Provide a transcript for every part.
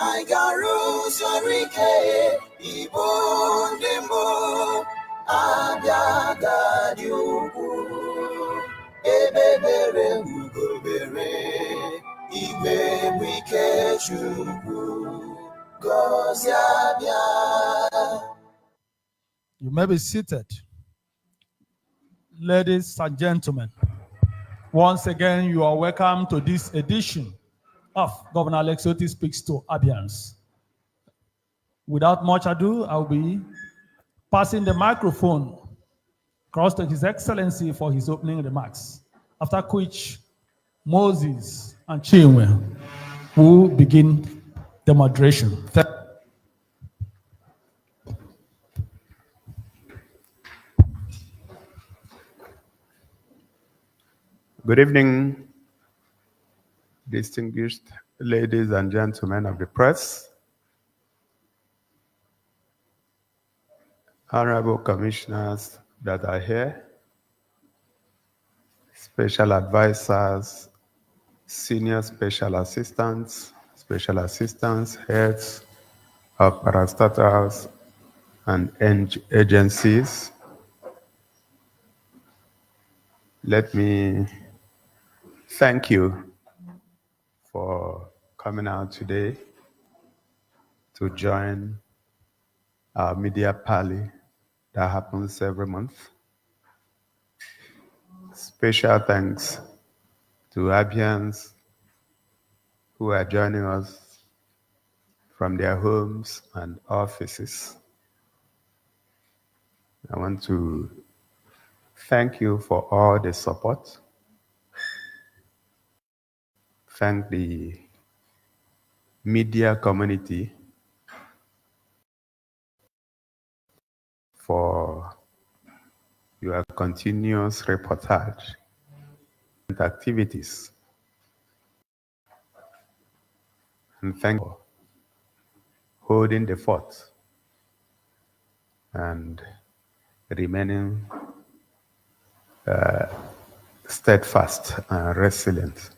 I got rose Rike, Ibo Dembo, Abia Gov, Ebebere Ugobere, Ibe Wike Chukwu, Gozi Abia. You may be seated. Ladies and gentlemen, once again, you are welcome to this edition of Governor Alex Otti Speaks to Abians. Without much ado, I'll be passing the microphone across to His Excellency for his opening remarks, after which Moses and Chinwe will begin the moderation. Good evening, distinguished ladies and gentlemen of the press, honorable commissioners that are here, special advisors, senior special assistants, heads of parastatals and agencies. Let me thank you for coming out today to join our media party that happens every month. Special thanks to Abians who are joining us from their homes and offices. I want to thank you for all the support. Thank the media community for your continuous reportage and activities. And thank you for holding the fort and remaining steadfast and resilient.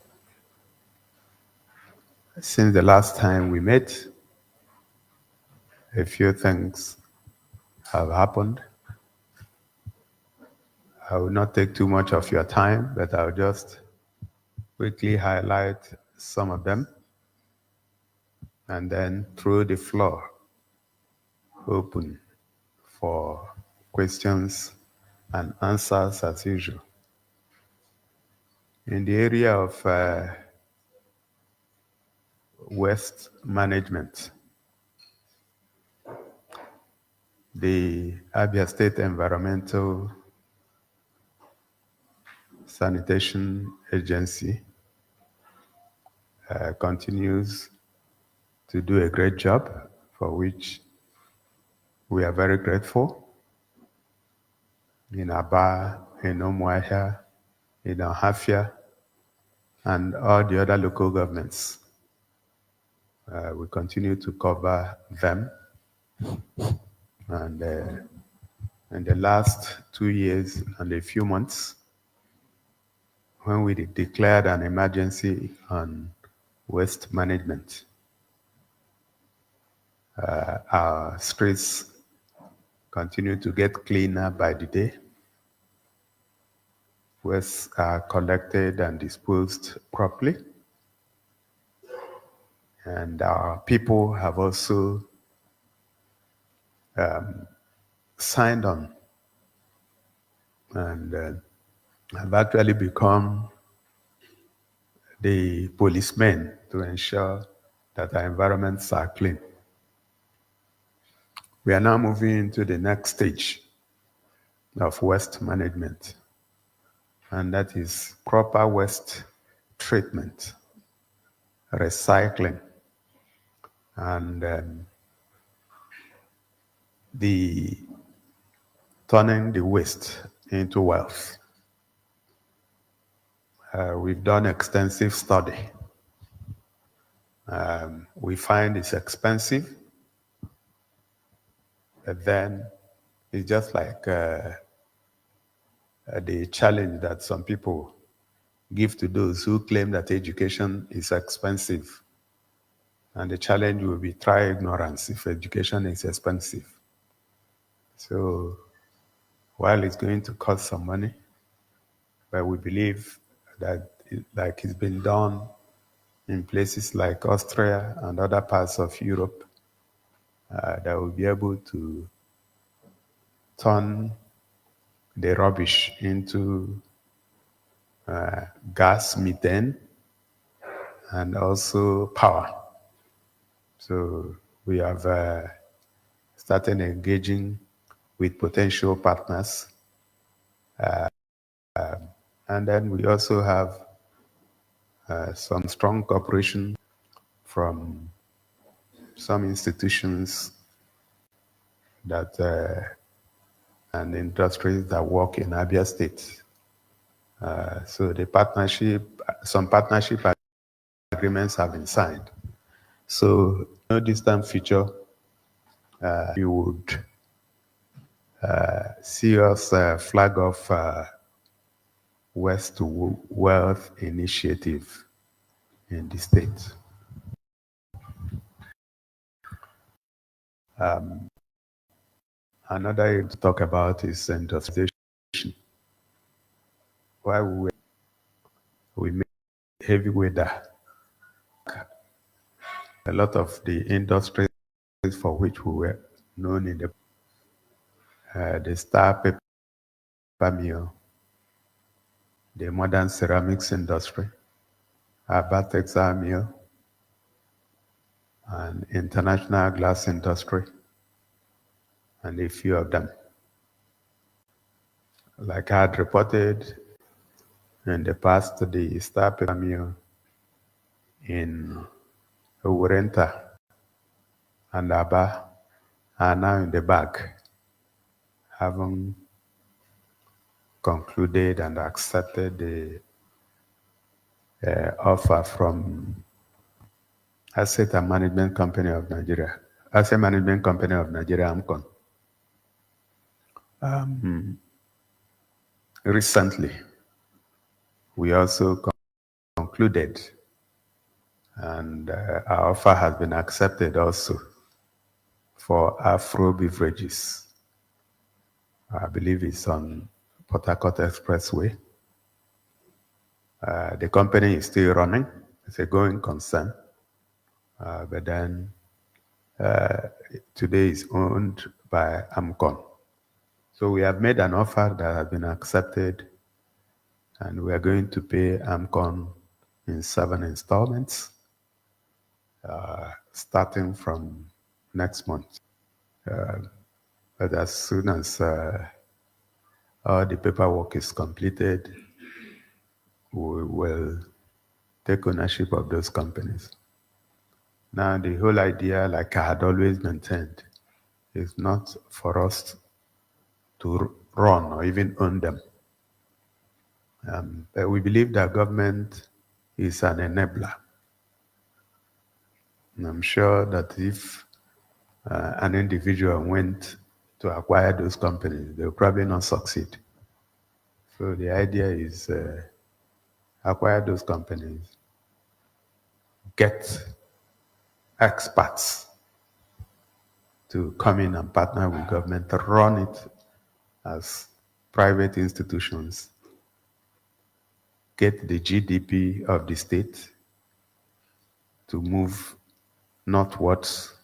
Since the last time we met, a few things have happened. I will not take too much of your time, but I'll just quickly highlight some of them and then throw the floor open for questions and answers as usual. In the area of waste management, the Abia State Environmental Sanitation Agency continues to do a great job, for which we are very grateful. In Aba, in Umuahia, in Ahafia, and all the other local governments. We continue to cover them. And in the last 2 years and a few months, when we declared an emergency on waste management, our streets continue to get cleaner by the day. Wastes are collected and disposed properly. And our people have also signed on and have actually become the policemen to ensure that our environments are clean. We are now moving into the next stage of waste management, and that is proper waste treatment, recycling, and the turning the waste into wealth. We've done extensive study. We find it's expensive, but then it's just like the challenge that some people give to those who claim that education is expensive. And the challenge will be try ignorance if education is expensive. So while it's going to cost some money, but we believe that like it's been done in places like Austria and other parts of Europe, that will be able to turn the rubbish into gas, methane, and also power. So we have started engaging with potential partners. And then we also have some strong cooperation from some institutions that and industries that work in Abia State. So some partnership agreements have been signed. So no distant future, you would see us flag off West to Wealth Initiative in the state. Another area to talk about is industrialization. While we made heavy weather, a lot of the industries for which we were known in the Star Paper Mill, the modern ceramics industry, Abia Textile Mill, and international glass industry, and a few of them. Like I had reported in the past, the Star Paper Mill in Urenta and Aba are now in the bag, having concluded and accepted the offer from Asset Management Company of Nigeria, AMCON. Recently, we also concluded, and our offer has been accepted also for Afro Beverages. I believe it's on Port Harcourt Expressway. The company is still running. It's a going concern. But then today is owned by AMCON. So we have made an offer that has been accepted, and we are going to pay AMCON in 7 installments, starting from next month. But as soon as all the paperwork is completed, we will take ownership of those companies. Now, the whole idea, like I had always maintained, is not for us to run or even own them. But we believe that government is an enabler. And I'm sure that if an individual went to acquire those companies, they'll probably not succeed. So the idea is acquire those companies, get experts to come in and partner with government to run it as private institutions, get the GDP of the state to move northwards,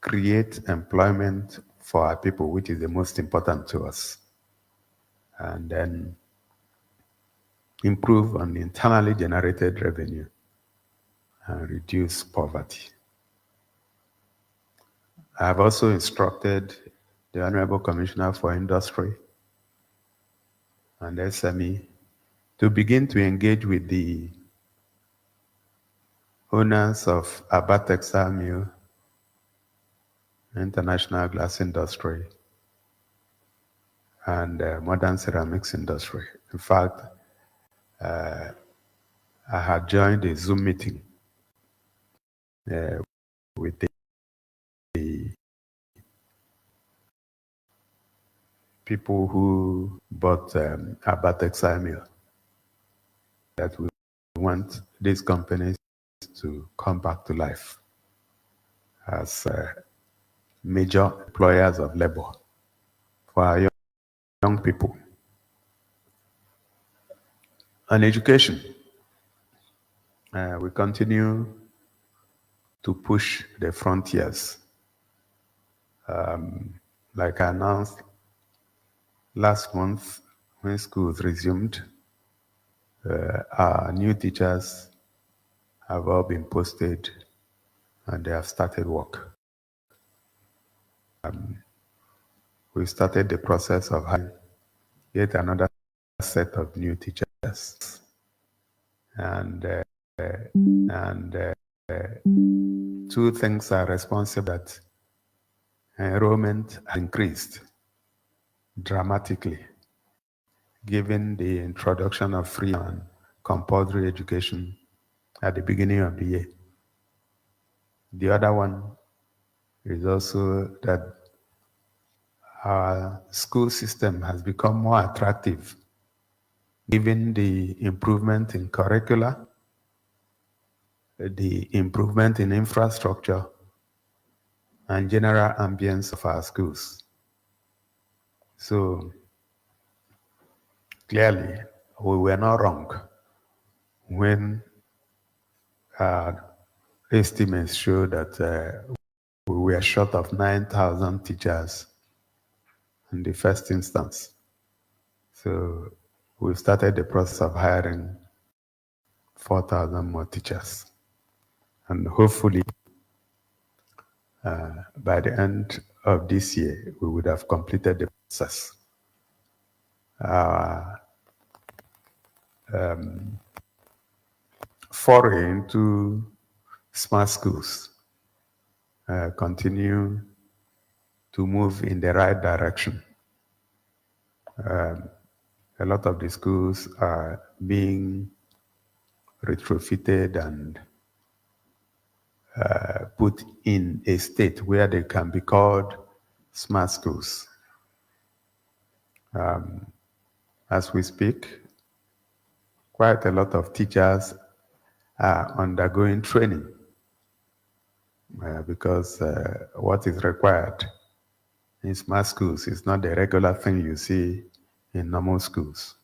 create employment for our people, which is the most important to us, and then improve on internally generated revenue and reduce poverty. I have also instructed the Honorable Commissioner for Industry and SME to begin to engage with the owners of Abia Textile Mill, International Glass Industry, and modern ceramics industry. In fact, I had joined a Zoom meeting with the people who bought Abia Textile Mill, that we want these companies to come back to life as major employers of labor for our young people. And education, we continue to push the frontiers. Like I announced last month when schools resumed, our new teachers have all been posted and they have started work. We started the process of hiring yet another set of new teachers. And two things are responsible that enrollment has increased dramatically given the introduction of free and compulsory education at the beginning of the year. The other one is also that our school system has become more attractive given the improvement in curricula, the improvement in infrastructure, and general ambience of our schools. So clearly, we were not wrong when our estimates show that we were short of 9,000 teachers in the first instance. So we started the process of hiring 4,000 more teachers. And hopefully, by the end of this year, we would have completed the process. Foray into smart schools continue to move in the right direction. A lot of the schools are being retrofitted and put in a state where they can be called smart schools. As we speak, quite a lot of teachers are undergoing training because what is required in smart schools is not the regular thing you see in normal schools.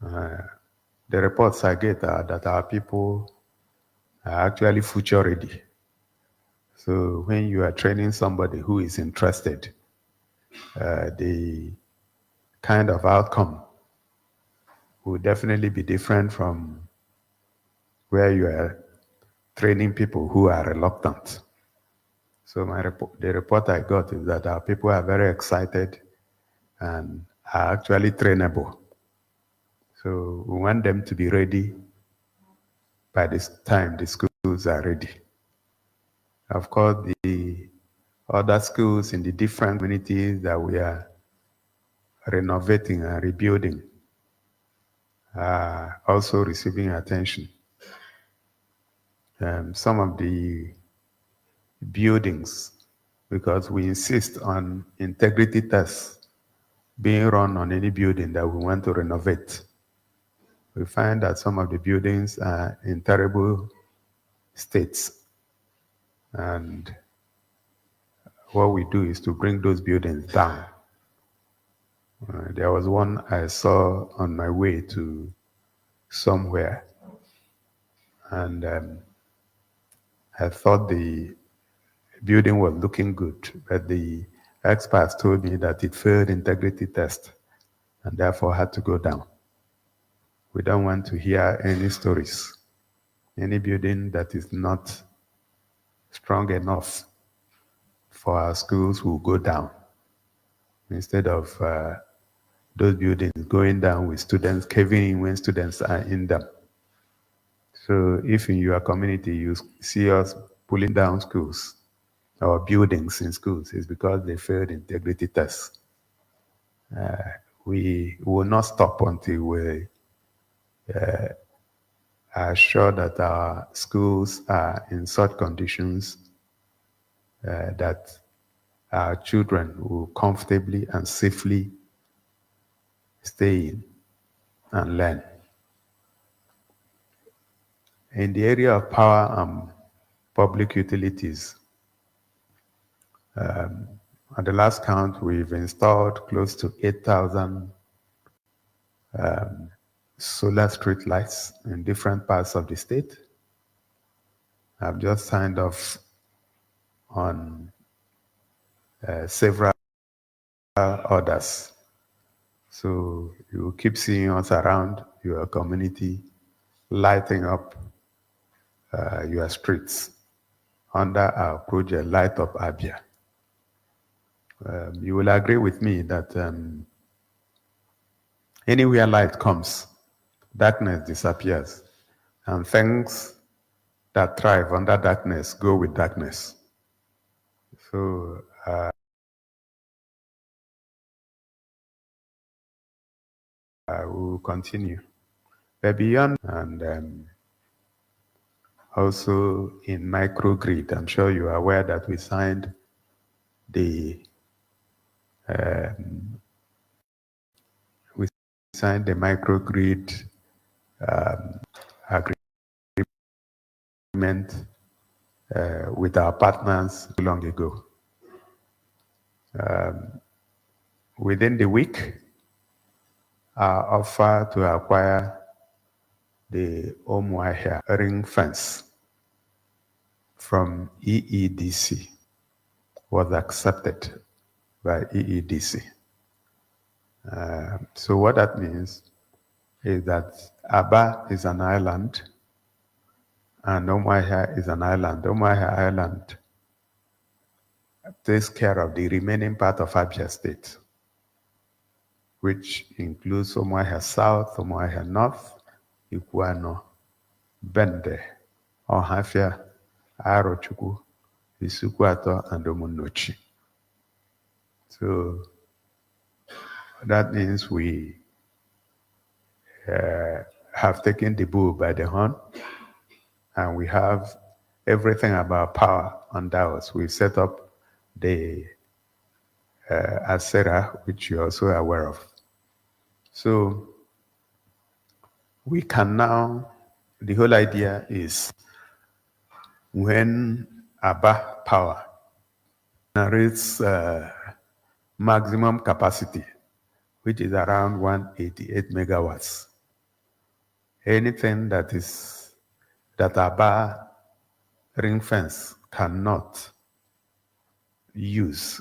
The reports I get are that our people are actually future ready. So when you are training somebody who is interested, the kind of outcome will definitely be different from where you are training people who are reluctant. So the report I got is that our people are very excited and are actually trainable. So we want them to be ready by this time the schools are ready. Of course, the other schools in the different communities that we are renovating and rebuilding are also receiving attention. Some of the buildings, because we insist on integrity tests being run on any building that we want to renovate. We find that some of the buildings are in terrible states. And what we do is to bring those buildings down. There was one I saw on my way to somewhere, and I thought the building was looking good, but the experts told me that it failed integrity test and therefore had to go down. We don't want to hear any stories. Any building that is not strong enough for our schools will go down instead of those buildings going down with students caving in when students are in them. So if in your community you see us pulling down schools or buildings in schools, it's because they failed integrity tests. We will not stop until we are sure that our schools are in such conditions that our children will comfortably and safely stay in and learn. In the area of power and public utilities, at the last count, we've installed close to 8,000 solar street lights in different parts of the state. I've just signed off on several orders. So you will keep seeing us around your community, lighting up your streets under our project Light Up Abia. You will agree with me that anywhere light comes, darkness disappears, and things that thrive under darkness go with darkness. So we will continue. But beyond, and also in microgrid, I'm sure you are aware that we signed the microgrid agreement with our partners long ago. Within the week, our offer to acquire the Omuahia ring fence from EEDC was accepted by EEDC. So what that means is that Aba is an island and Omuahia is an island. Omuahia Island takes care of the remaining part of Abia State, which includes Omuahia South, Omuahia North, Ikuano, Bende, Ohafia, Arochukwu, Isukwato, and Omunochi. So that means we have taken the bull by the horn, and we have everything about power under us. We set up the ASERA, which you're also aware of. So we can now, the whole idea is when Aba Power generates maximum capacity, which is around 188 megawatts, anything that Aba ring fence cannot use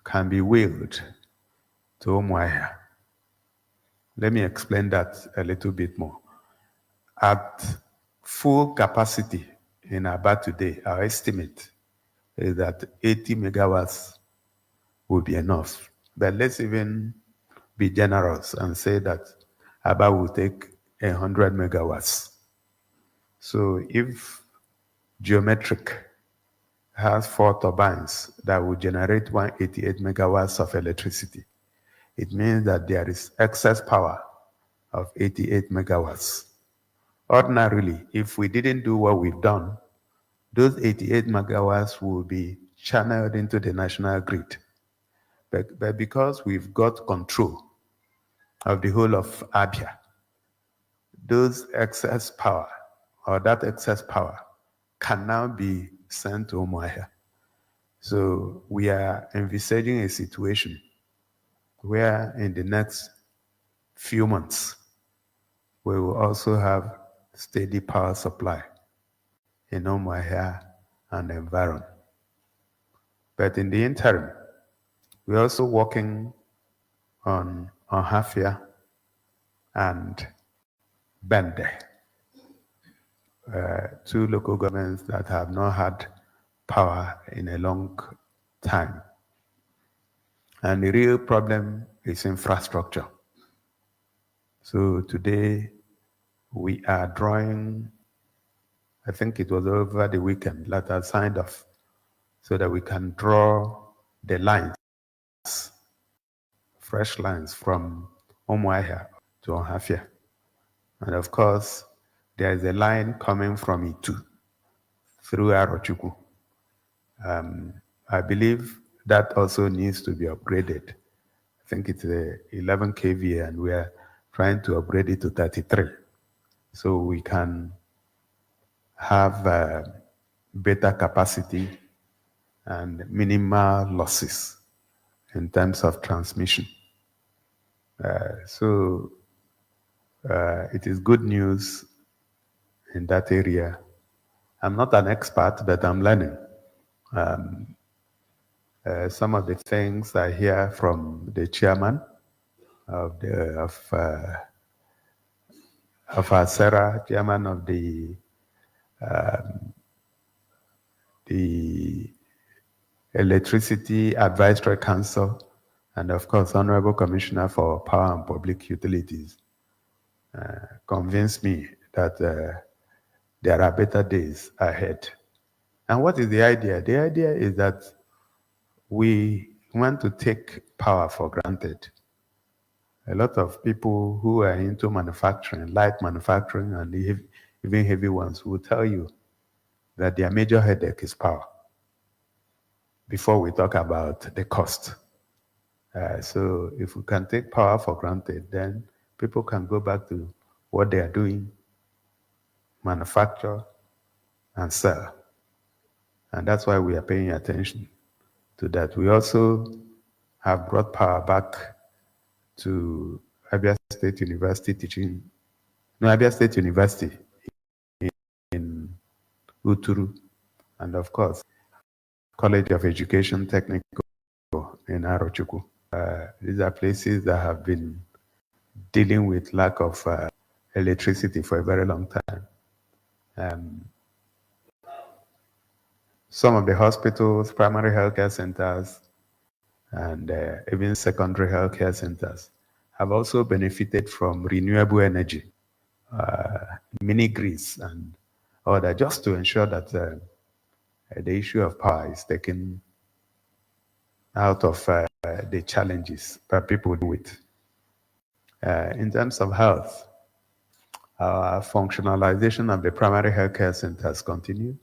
can be wheeled to Omuahia. Let me explain that a little bit more. At full capacity in Aba today, our estimate is that 80 megawatts will be enough. But let's even be generous and say that Aba will take 100 megawatts. So if Geometric has 4 turbines that will generate 188 megawatts of electricity, it means that there is excess power of 88 megawatts. Ordinarily, if we didn't do what we've done, those 88 megawatts will be channeled into the national grid. But because we've got control of the whole of Abia, those excess power, or that excess power, can now be sent to Omuahia. So we are envisaging a situation where in the next few months, we will also have steady power supply in Omuahia and the environment. But in the interim, we're also working on Hafia and Bende, 2 local governments that have not had power in a long time. And the real problem is infrastructure. So today we are drawing, I think it was over the weekend, that I signed off so that we can draw the lines, fresh lines from Omuahia to Ohafia. And of course, there is a line coming from Itu through Arochukwu. I believe that also needs to be upgraded. I think it's 11 kVA and we are trying to upgrade it to 33. So we can have better capacity and minimal losses in terms of transmission. So it is good news in that area. I'm not an expert, but I'm learning. Some of the things I hear from the chairman of our SERA, chairman of the Electricity Advisory Council, and of course, Honorable Commissioner for Power and Public Utilities, convinced me that there are better days ahead. And what is the idea? The idea is that we want to take power for granted. A lot of people who are into manufacturing, light manufacturing, and even heavy ones will tell you that their major headache is power before we talk about the cost. So if we can take power for granted, then people can go back to what they are doing, manufacture, and sell. And that's why we are paying attention to that. We also have brought power back to Abia State University Abia State University in Uturu, and of course, College of Education Technical in Arochukwu. These are places that have been dealing with lack of electricity for a very long time. Some of the hospitals, primary healthcare centers, and even secondary healthcare centers have also benefited from renewable energy, mini grids and all that, just to ensure that the issue of power is taken out of the challenges that people deal with. In terms of health, our functionalization of the primary healthcare centers continue,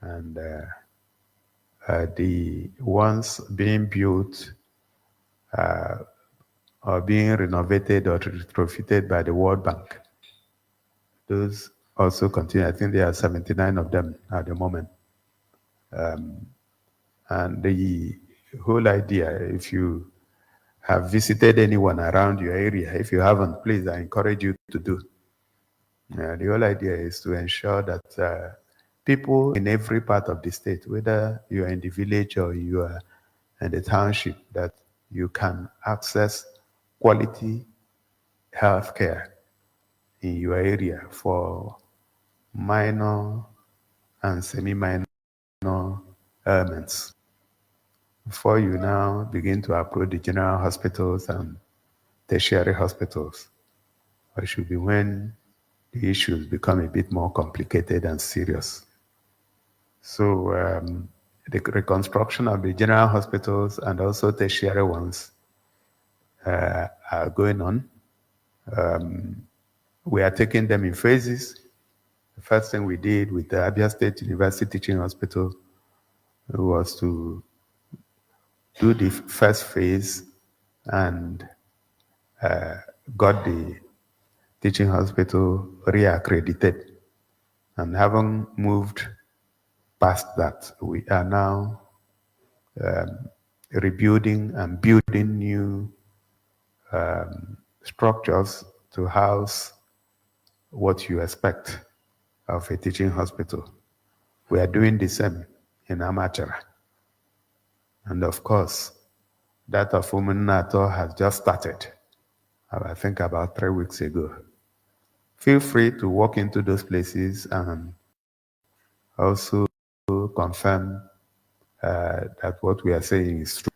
and the ones being built or being renovated or retrofitted by the World Bank, those also continue. I think there are 79 of them at the moment. And the whole idea, if you have visited anyone around your area, if you haven't, please, I encourage you to do. The whole idea is to ensure that people in every part of the state, whether you are in the village or you are in the township, that you can access quality health care in your area for minor and semi-minor ailments. Before you now begin to approach the general hospitals and tertiary hospitals, it should be when the issues become a bit more complicated and serious. So the reconstruction of the general hospitals and also tertiary ones are going on. We are taking them in phases. The first thing we did with the Abia State University Teaching Hospital was to do the first phase and got the teaching hospital reaccredited. And having moved past that, we are now rebuilding and building new structures to house what you expect of a teaching hospital. We are doing the same in Amachara. And of course, that of Uminato has just started, I think about 3 weeks ago. Feel free to walk into those places and also confirm that what we are saying is true.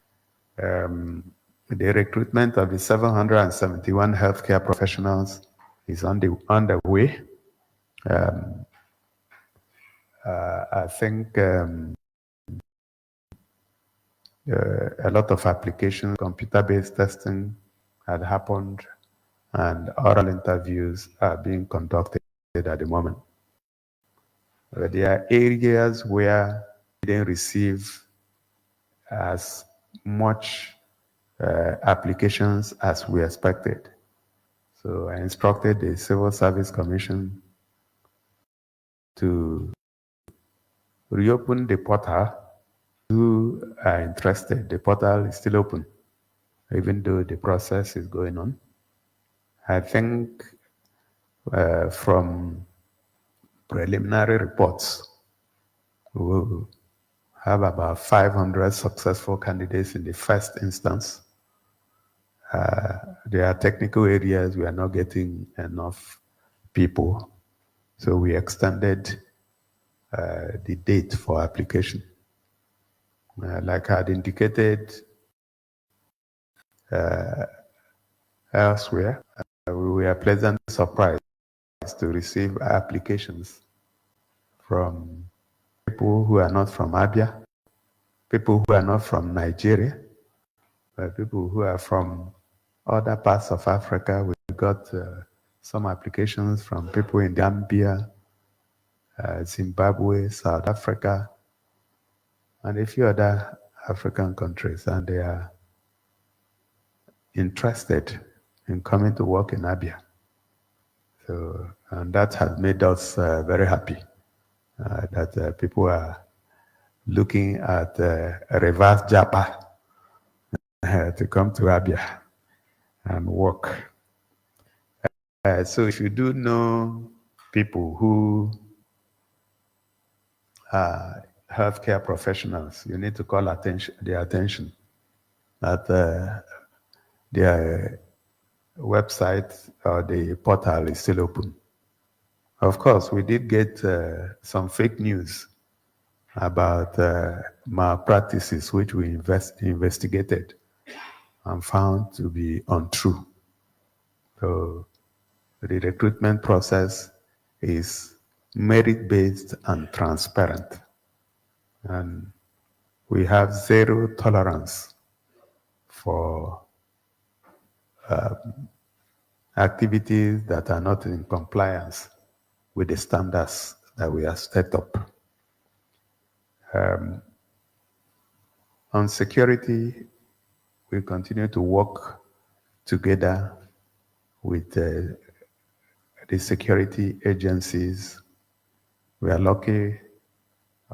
The recruitment of the 771 healthcare professionals is underway. I think a lot of applications, computer-based testing had happened, and oral interviews are being conducted at the moment. There are areas where we didn't receive as much applications as we expected. So I instructed the Civil Service Commission to reopen the portal. Who are interested, the portal is still open, even though the process is going on. I think from preliminary reports, we will have about 500 successful candidates in the first instance. There are technical areas we are not getting enough people, so we extended the date for application. Like I had indicated elsewhere, we were pleasantly surprised to receive applications from people who are not from Abia, people who are not from Nigeria, but people who are from other parts of Africa. We got some applications from people in Gambia, Zimbabwe, South Africa, and a few other African countries, and they are interested in coming to work in Abia. So, and that has made us very happy that people are looking at reverse Japa to come to Abia and work. So if you do know people who are healthcare professionals, you need to call their attention that their website or the portal is still open. Of course, we did get some fake news about malpractices, which we investigated and found to be untrue. So the recruitment process is merit-based and transparent. And we have zero tolerance for activities that are not in compliance with the standards that we have set up. On security, we continue to work together with the security agencies. We are lucky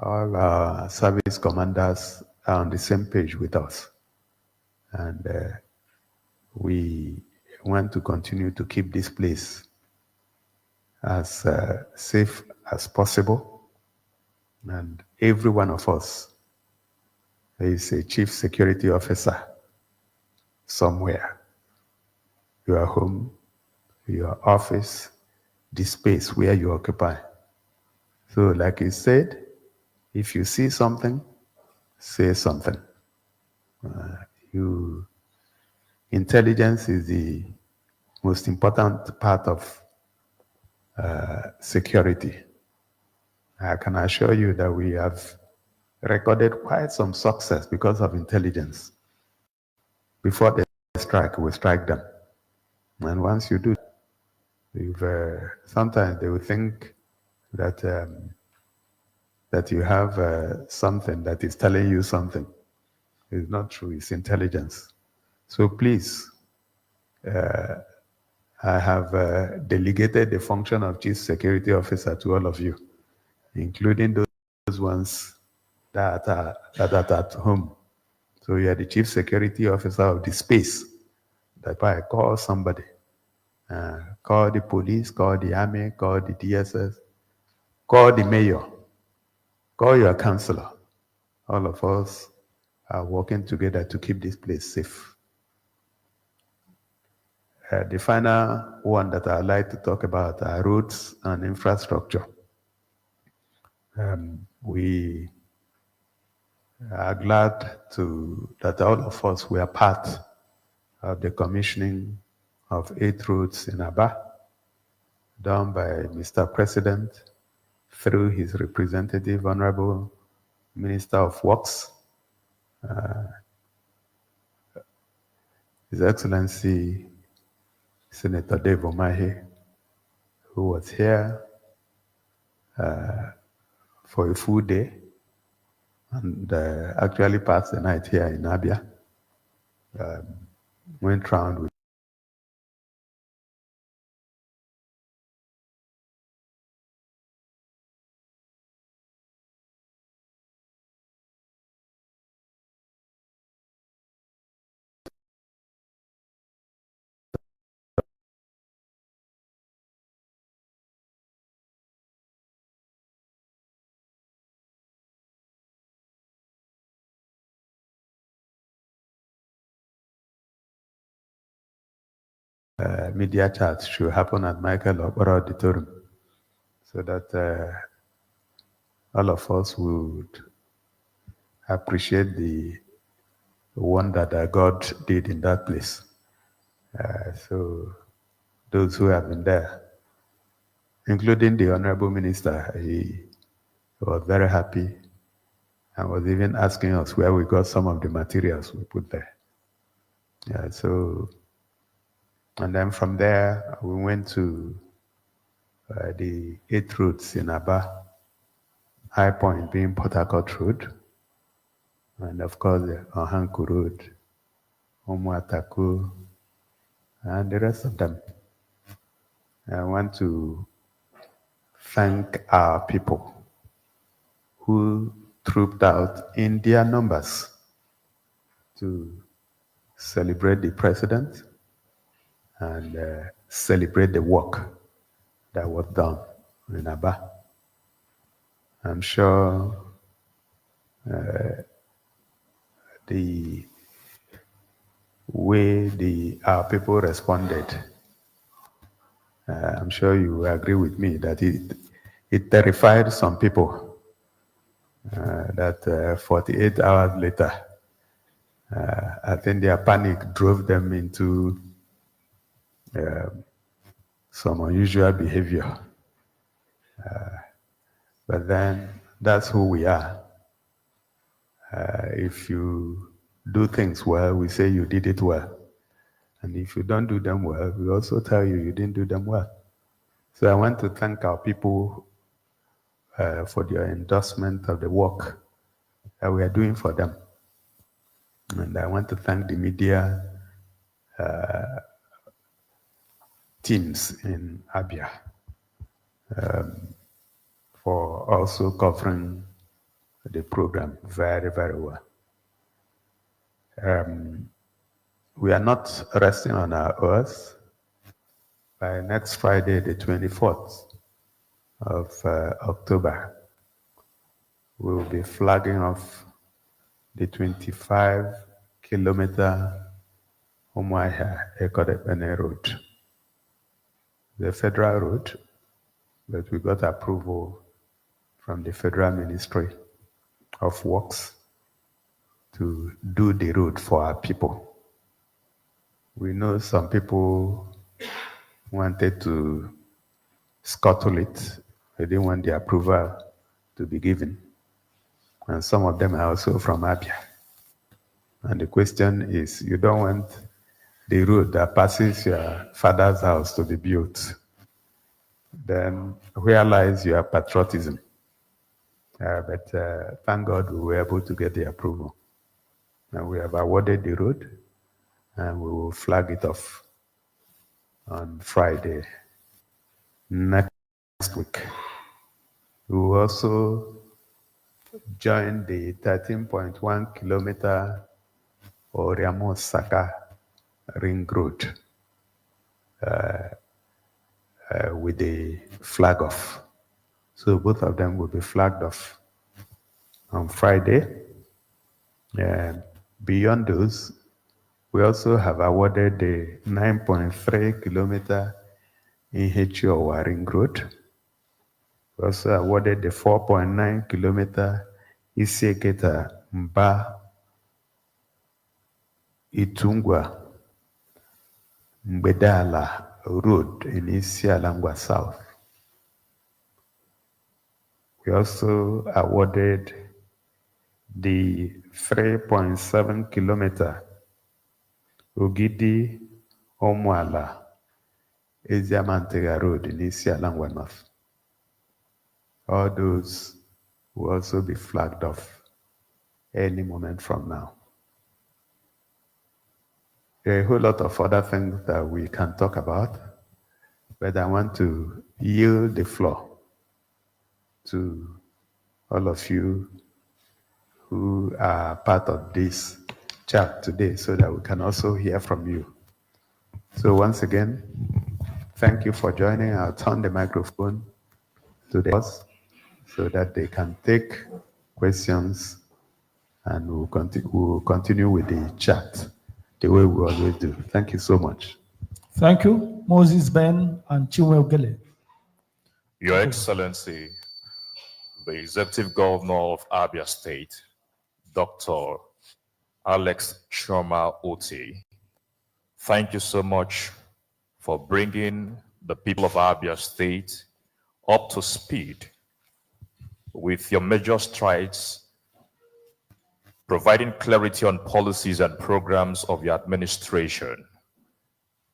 all our service commanders are on the same page with us. And we want to continue to keep this place as safe as possible. And every one of us is a chief security officer somewhere. Your home, your office, the space where you occupy. So like he said, if you see something, say something. Intelligence is the most important part of security. I can assure you that we have recorded quite some success because of intelligence. Before they strike, we strike them. And once you do, sometimes they will think that that you have something that is telling you something. It's not true, it's intelligence. So please, I have delegated the function of Chief Security Officer to all of you, including those ones that are at home. So you are the Chief Security Officer of the space. That I call somebody, call the police, call the army, call the DSS, call the mayor, call your councillor. All of us are working together to keep this place safe. The final one that I'd like to talk about are roads and infrastructure. We are glad that all of us were part of the commissioning of 8 roads in Aba, done by Mr. President through his representative, Honorable Minister of Works, His Excellency Senator Dave Omahe, who was here for a full day and actually passed the night here in Abia. Went round with media chat should happen at Michael Okpara Auditorium so that all of us would appreciate the wonder that God did in that place. So those who have been there, including the Honorable Minister, he was very happy and was even asking us where we got some of the materials we put there. And then from there, we went to the 8 roads in Aba, High Point being Port Harcourt Road, and of course the Ohanku Road, Omuataku, and the rest of them. I want to thank our people who trooped out in their numbers to celebrate the president and celebrate the work that was done in Aba. I'm sure the way our people responded, I'm sure you agree with me that it terrified some people that 48 hours later, I think their panic drove them into some unusual behavior. But then that's who we are. If you do things well, we say you did it well. And if you don't do them well, we also tell you you didn't do them well. So I want to thank our people for their endorsement of the work that we are doing for them. And I want to thank the media teams in Abia for also covering the program very, very well. We are not resting on our oars. By next Friday, the 24th of October, we will be flagging off the 25-kilometer Umuahia Ekodepene Road. The federal road, but we got approval from the Federal Ministry of Works to do the road for our people. We know some people wanted to scuttle it. They didn't want the approval to be given. And some of them are also from Abia. And the question is, you don't want the road that passes your father's house to be built. Then where lies your patriotism? But thank God we were able to get the approval. And we have awarded the road, and we will flag it off on Friday next week. We will also join the 13.1 kilometer Oriamo-Saka ring road with the flag off. So both of them will be flagged off on Friday. Beyond those, we also have awarded the 9.3 kilometer Inhechi ring road. We also awarded the 4.9 kilometer Isieketa Mba Itungwa Mbedala road in Isialangwa South. We also awarded the 3.7 kilometer Ogidi Omuala Eziamantega road in Isialangwa North. All those will also be flagged off any moment from now. There are a whole lot of other things that we can talk about, but I want to yield the floor to all of you who are part of this chat today so that we can also hear from you. So once again, thank you for joining. I'll turn the microphone to the host so that they can take questions, and we'll continue with the chat the way we always do. Thank you so much. Thank you, Moses Ben and Chiwegele. Your Excellency, the Executive Governor of Abia State, Dr. Alex Otti, thank you so much for bringing the people of Abia State up to speed with your major strides, providing clarity on policies and programs of your administration.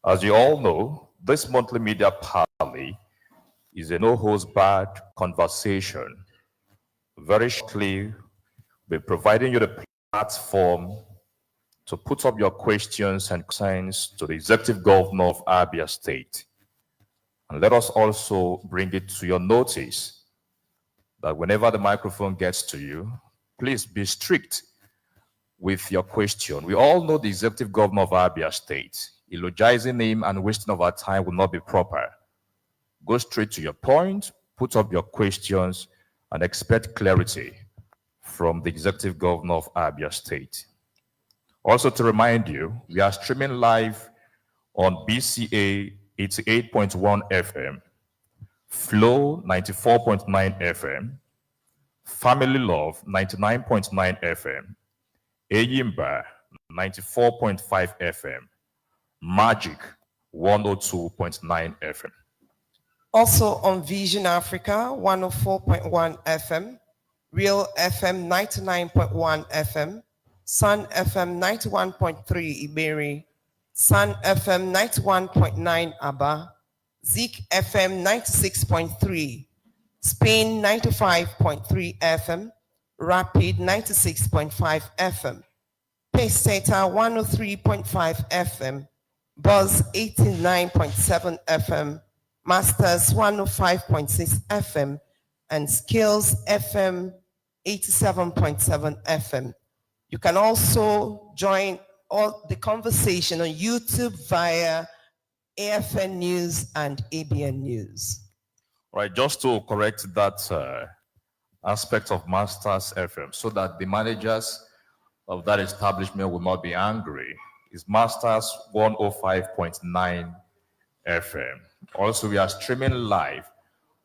As you all know, this monthly media parley is a no-holds-barred conversation. Very shortly, we're providing you the platform to put up your questions and concerns to the Executive Governor of Abia State. And let us also bring it to your notice that whenever the microphone gets to you, please be strict with your question. We all know the Executive Governor of Abia State. Eulogizing him and wasting of our time will not be proper. Go straight to your point, put up your questions, and expect clarity from the Executive Governor of Abia State. Also to remind you, we are streaming live on BCA 88.1 FM, Flow 94.9 FM, Family Love 99.9 FM, Ayimba 94.5 FM, Magic 102.9 FM. Also on Vision Africa 104.1 FM, Real FM 99.1 FM, Sun FM 91.3 Iberi, Sun FM 91.9 Aba, Zik FM 96.3, Spain 95.3 FM, Rapid 96.5 FM, Pace Theta 103.5 FM, Buzz 89.7 FM, Masters 105.6 FM, and Skills FM 87.7 FM. You can also join all the conversation on YouTube via AFN News and ABN News. Right, just to correct that aspect of Masters FM so that the managers of that establishment will not be angry, is Masters 105.9 FM. Also, we are streaming live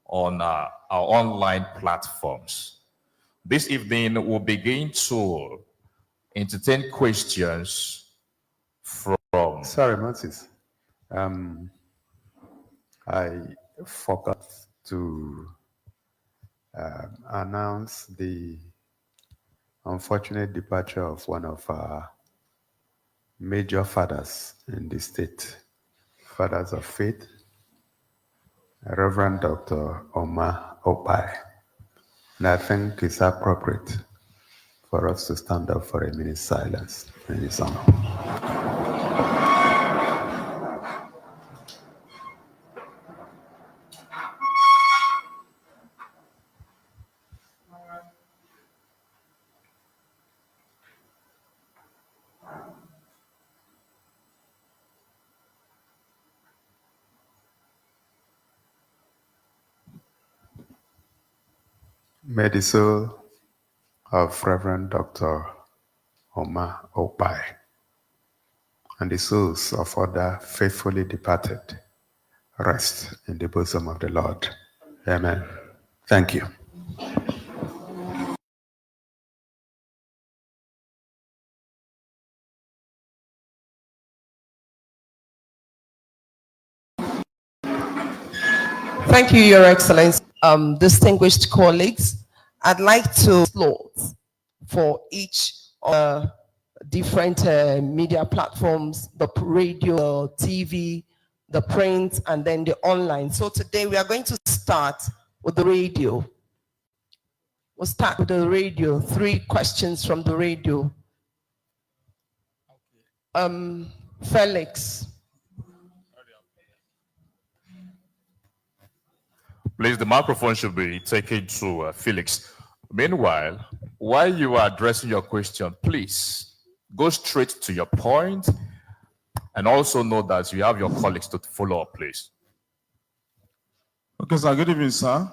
on our online platforms. This evening, we'll begin to entertain questions from... Sorry, Moses. I forgot to announce the unfortunate departure of one of our major fathers in the state, fathers of faith, Reverend Dr. Omar Opai. And I think it's appropriate for us to stand up for a minute's silence in his honor. May the soul of Reverend Dr. Omar Opai and the souls of other faithfully departed rest in the bosom of the Lord. Amen. Thank you. Thank you, Your Excellency. Distinguished colleagues, I'd like to slots for each different media platforms, the radio, TV, the print, and then the online. So today we are going to start with the radio. We'll start with the radio. 3 questions from the radio. Felix. Please, the microphone should be taken to Felix. Meanwhile, while you are addressing your question, please go straight to your point and also know that you have your colleagues to follow up, please. Okay, sir. Good evening, sir.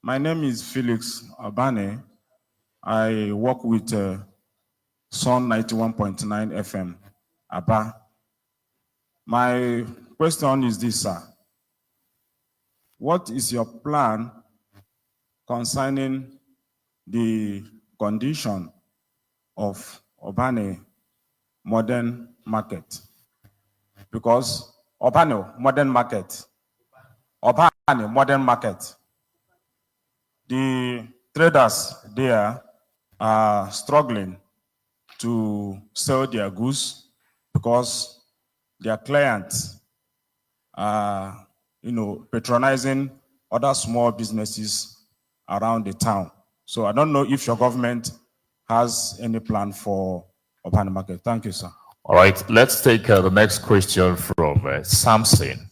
My name is Felix Abane. I work with Sun 91.9 FM, Aba. My question is this, sir. What is your plan concerning the condition of Obane modern market? Because Obane modern market, the traders there are struggling to sell their goods because their clients are, patronizing other small businesses around the town. So I don't know if your government has any plan for Obane market. Thank you, sir. All right, let's take the next question from Samson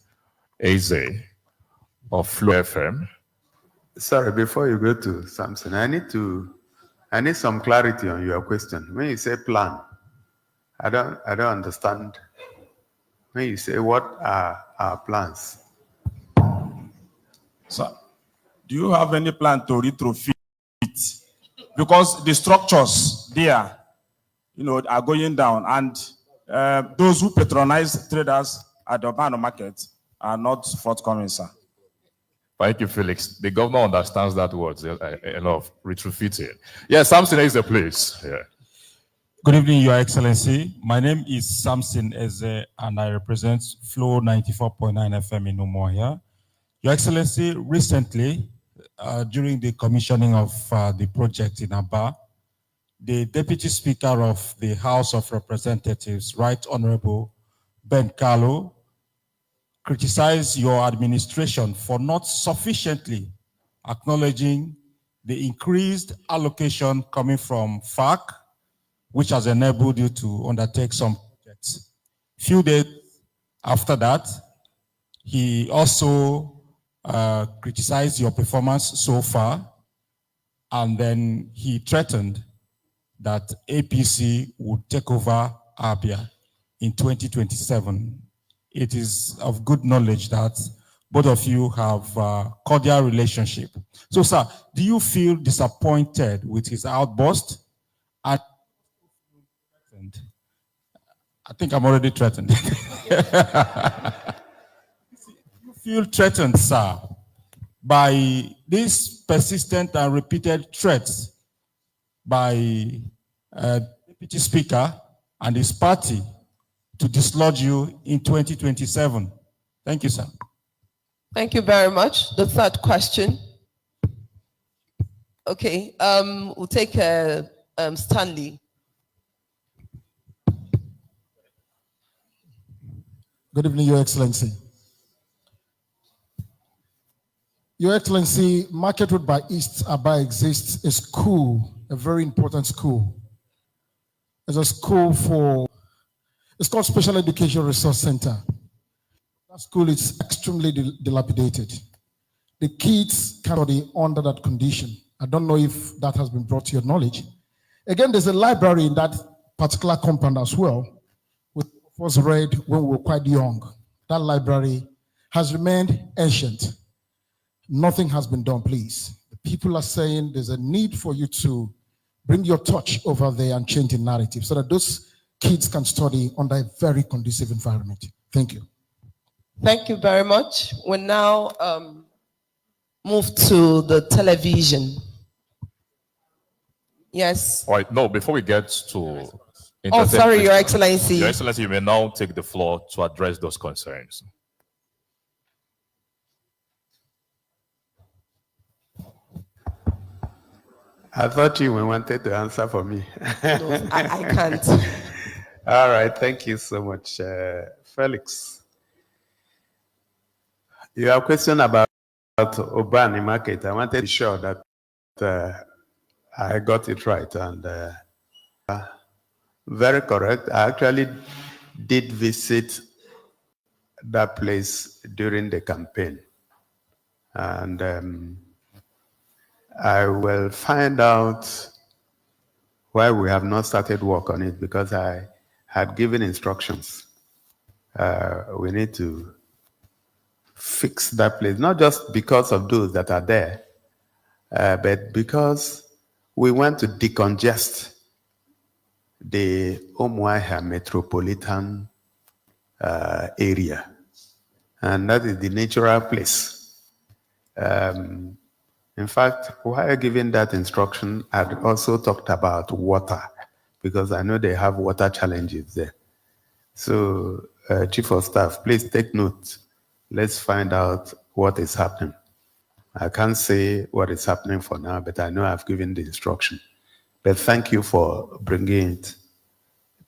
Eze of Flow FM. Sorry, before you go to Samson, I need some clarity on your question. When you say plan, I don't understand. When you say what are our plans? Sir, do you have any plan to retrofit? Because the structures there, are going down, and those who patronize traders at the Obano market are not forthcoming, sir. Thank you, Felix. The governor understands that word enough. Retrofitting. Yeah, Samson is the place. Yeah. Good evening, Your Excellency. My name is Samson Eze, and I represent Flow 94.9 FM in Umuahia. Your Excellency, recently, during the commissioning of the project in Aba, the Deputy Speaker of the House of Representatives, Right Honorable Ben Carlo, criticized your administration for not sufficiently acknowledging the increased allocation coming from FARC, which has enabled you to undertake some projects. Few days after that, he also criticized your performance so far, and then he threatened that APC would take over Abia in 2027. It is of good knowledge that both of you have a cordial relationship. So, sir, do you feel disappointed with his outburst? I think I'm already threatened. You feel threatened, sir, by these persistent and repeated threats by Deputy Speaker and his party to dislodge you in 2027. Thank you, sir. Thank you very much. The third question. Okay, we'll take Stanley. Good evening, Your Excellency. Your Excellency, Market Road by East Aba exists a school, a very important school. It's a school it's called Special Education Resource Center. That school is extremely dilapidated. The kids cannot be under that condition. I don't know if that has been brought to your knowledge. Again, there's a library in that particular compound as well, which was read when we were quite young. That library has remained ancient. Nothing has been done, please. The people are saying there's a need for you to bring your touch over there and change the narrative so that those kids can study under a very conducive environment. Thank you. Thank you very much. We'll now move to the television. Yes. All right, no, before we get to... Oh, sorry, Your Excellency. Your Excellency, you may now take the floor to address those concerns. I thought you wanted to answer for me. No, I can't. All right, thank you so much, Felix. Your question about Obani market, I wanted to be sure that I got it right, and very correct. I actually did visit that place during the campaign, and I will find out why we have not started work on it, because I had given instructions. We need to fix that place, not just because of those that are there, but because we want to decongest the Umuahia metropolitan area. And that is the natural place. In fact, while giving that instruction, I'd also talked about water, because I know they have water challenges there. So, Chief of Staff, please take note. Let's find out what is happening. I can't say what is happening for now, but I know I've given the instruction. But thank you for bringing it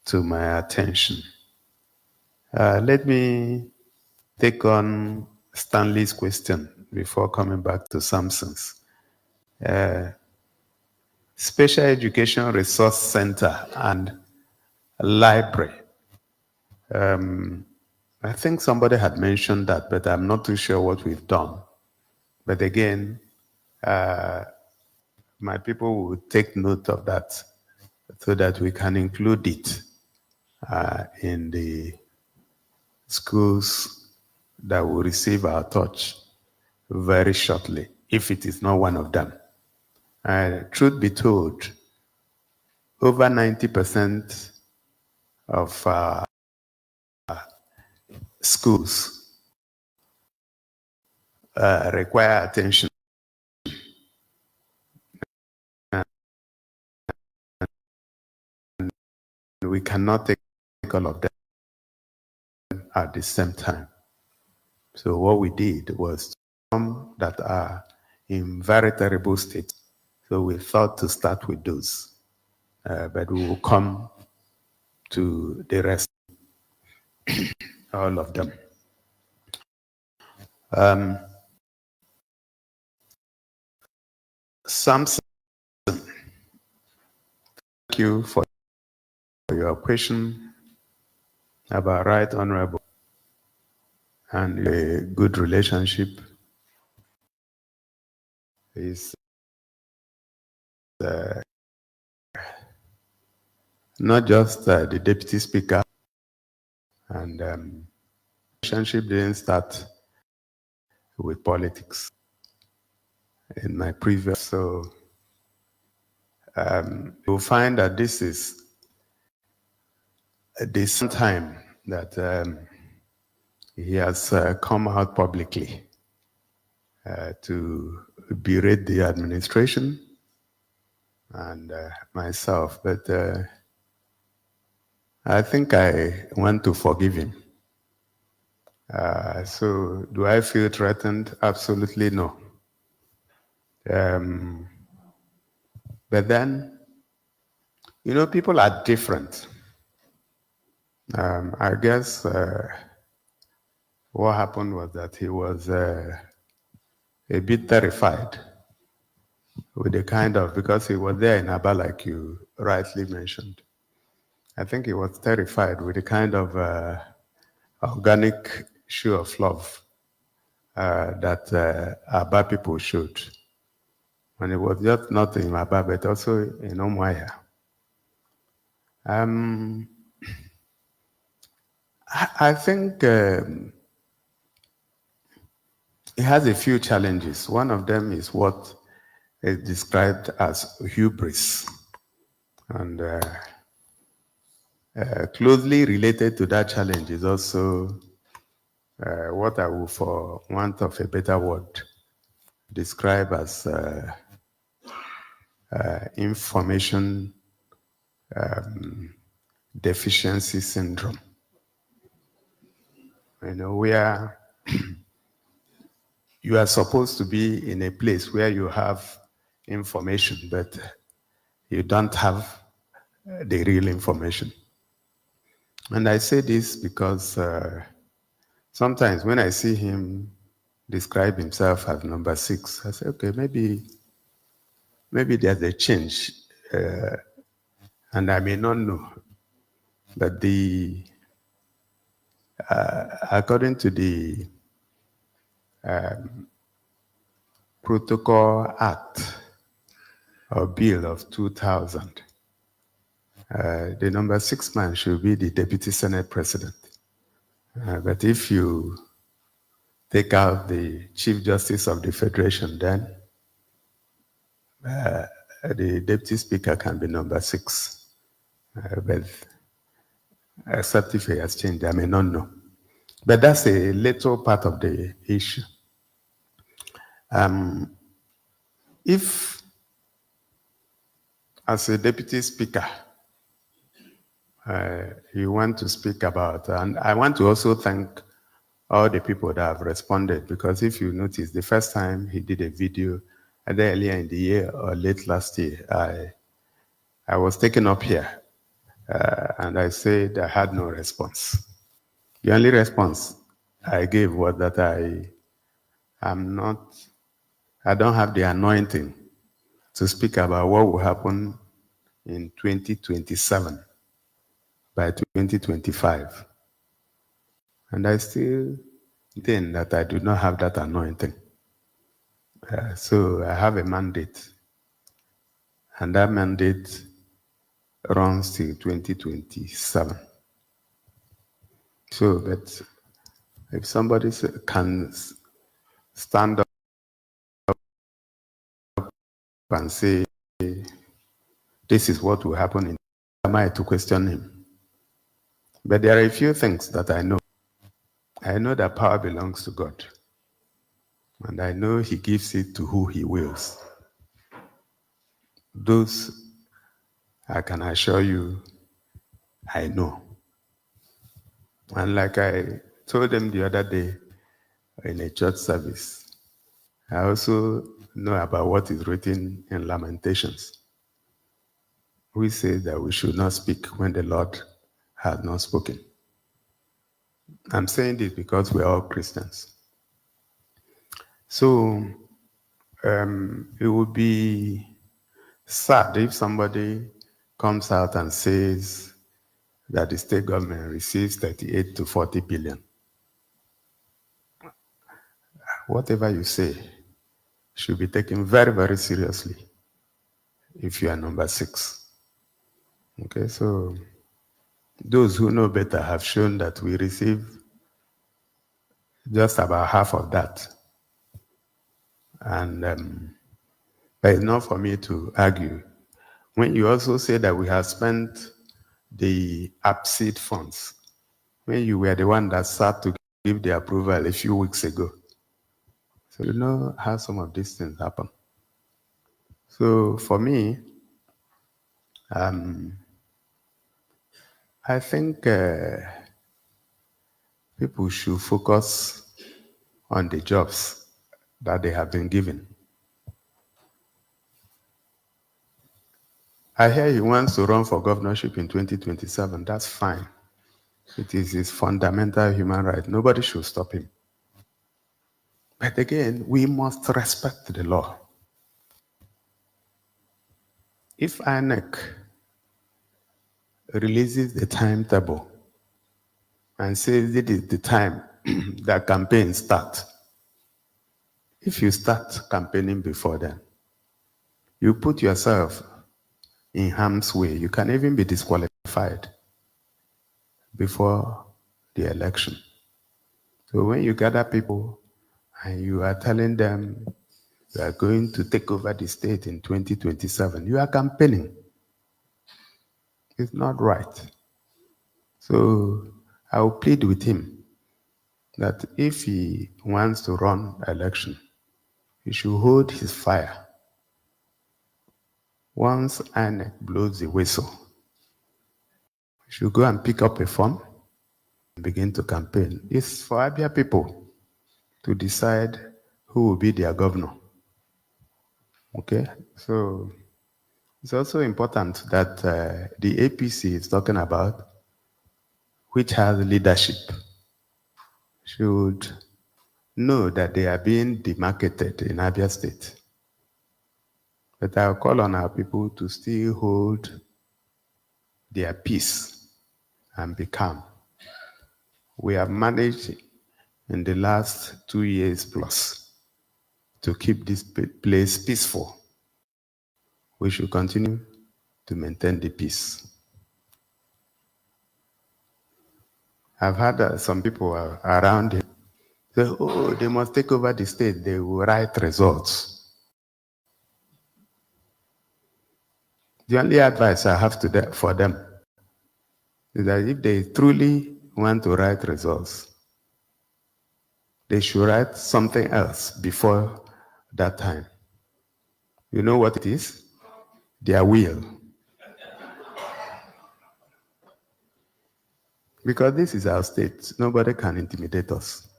to my attention. Let me take on Stanley's question before coming back to Samson's. Special Education Resource Center and Library. I think somebody had mentioned that, but I'm not too sure what we've done. But again, my people will take note of that so that we can include it in the schools that will receive our touch very shortly, if it is not one of them. Truth be told, over 90% of schools require attention. We cannot take all of them at the same time. So what we did was some that are in very terrible state. So we thought to start with those, but we will come to the rest, all of them. Samson, thank you for your question about Right Honorable and a good relationship is not just the Deputy Speaker, and relationship didn't start with politics in my previous, so you'll find that this is the second time that he has come out publicly to berate the administration and myself, but I think I want to forgive him. So do I feel threatened? Absolutely no. But then, you know, people are different. I guess what happened was that he was a bit terrified with the kind of, because he was there in Aba, like you rightly mentioned. I think he was terrified with the kind of organic show of love that Aba people showed. And it was just not in Aba, but also in Umuahia. I think it has a few challenges. One of them is what is described as hubris. And closely related to that challenge is also what I will, for want of a better word, describe as information deficiency syndrome. You know, where you are supposed to be in a place where you have information, but you don't have the real information. And I say this because sometimes when I see him describe himself as number 6, I say, okay, maybe there's a change, and I may not know. But according to the Protocol Act or Bill of 2000, the number 6 man should be the Deputy Senate President. But if you take out the Chief Justice of the Federation, then the Deputy Speaker can be number 6. But except if he has changed, I may not know. But that's a little part of the issue. If, as a deputy speaker, you want to speak about, and I want to also thank all the people that have responded, because if you notice, the first time he did a video, either earlier in the year or late last year, I was taken up here, and I said I had no response. The only response I gave was that I don't have the anointing to speak about what will happen in 2027 by 2025. And I still think that I do not have that anointing. So I have a mandate, and that mandate runs till 2027. So, but if somebody can stand up and say, this is what will happen, in am I to question him? But there are a few things that I know. I know that power belongs to God, and I know he gives it to who he wills. Those, I can assure you, I know. And like I told them the other day in a church service, I also know about what is written in Lamentations. We say that we should not speak when the Lord has not spoken. I'm saying this because we're all Christians. So it would be sad if somebody comes out and says that the state government receives 38 to 40 billion. Whatever you say should be taken very, very seriously if you are number 6. Okay, so those who know better have shown that we receive just about half of that. And but it's not for me to argue. When you also say that we have spent the APSEED funds, when you were the one that sat to give the approval a few weeks ago. So you know how some of these things happen. So for me, I think people should focus on the jobs that they have been given. I hear he wants to run for governorship in 2027. That's fine. It is his fundamental human right. Nobody should stop him. But again, we must respect the law. If INEC releases the timetable and says it is the time that campaigns start, if you start campaigning before then, you put yourself in harm's way. You can even be disqualified before the election. So when you gather people and you are telling them you are going to take over the state in 2027, you are campaigning. It's not right. So I will plead with him that if he wants to run election, he should hold his fire. Once INEC blows the whistle, he should go and pick up a form and begin to campaign. It's for Abia people to decide who will be their governor. Okay? So it's also important that the APC is talking about, which has leadership, should know that they are being demarketed in Abia State. But I'll call on our people to still hold their peace and be calm. We have managed in the last 2 years plus to keep this place peaceful. We should continue to maintain the peace. I've had some people around here say, oh, they must take over the state. They will write results. The only advice I have for them is that if they truly want to write results, they should write something else before that time. You know what it is? Their will. Because this is our state. Nobody can intimidate us.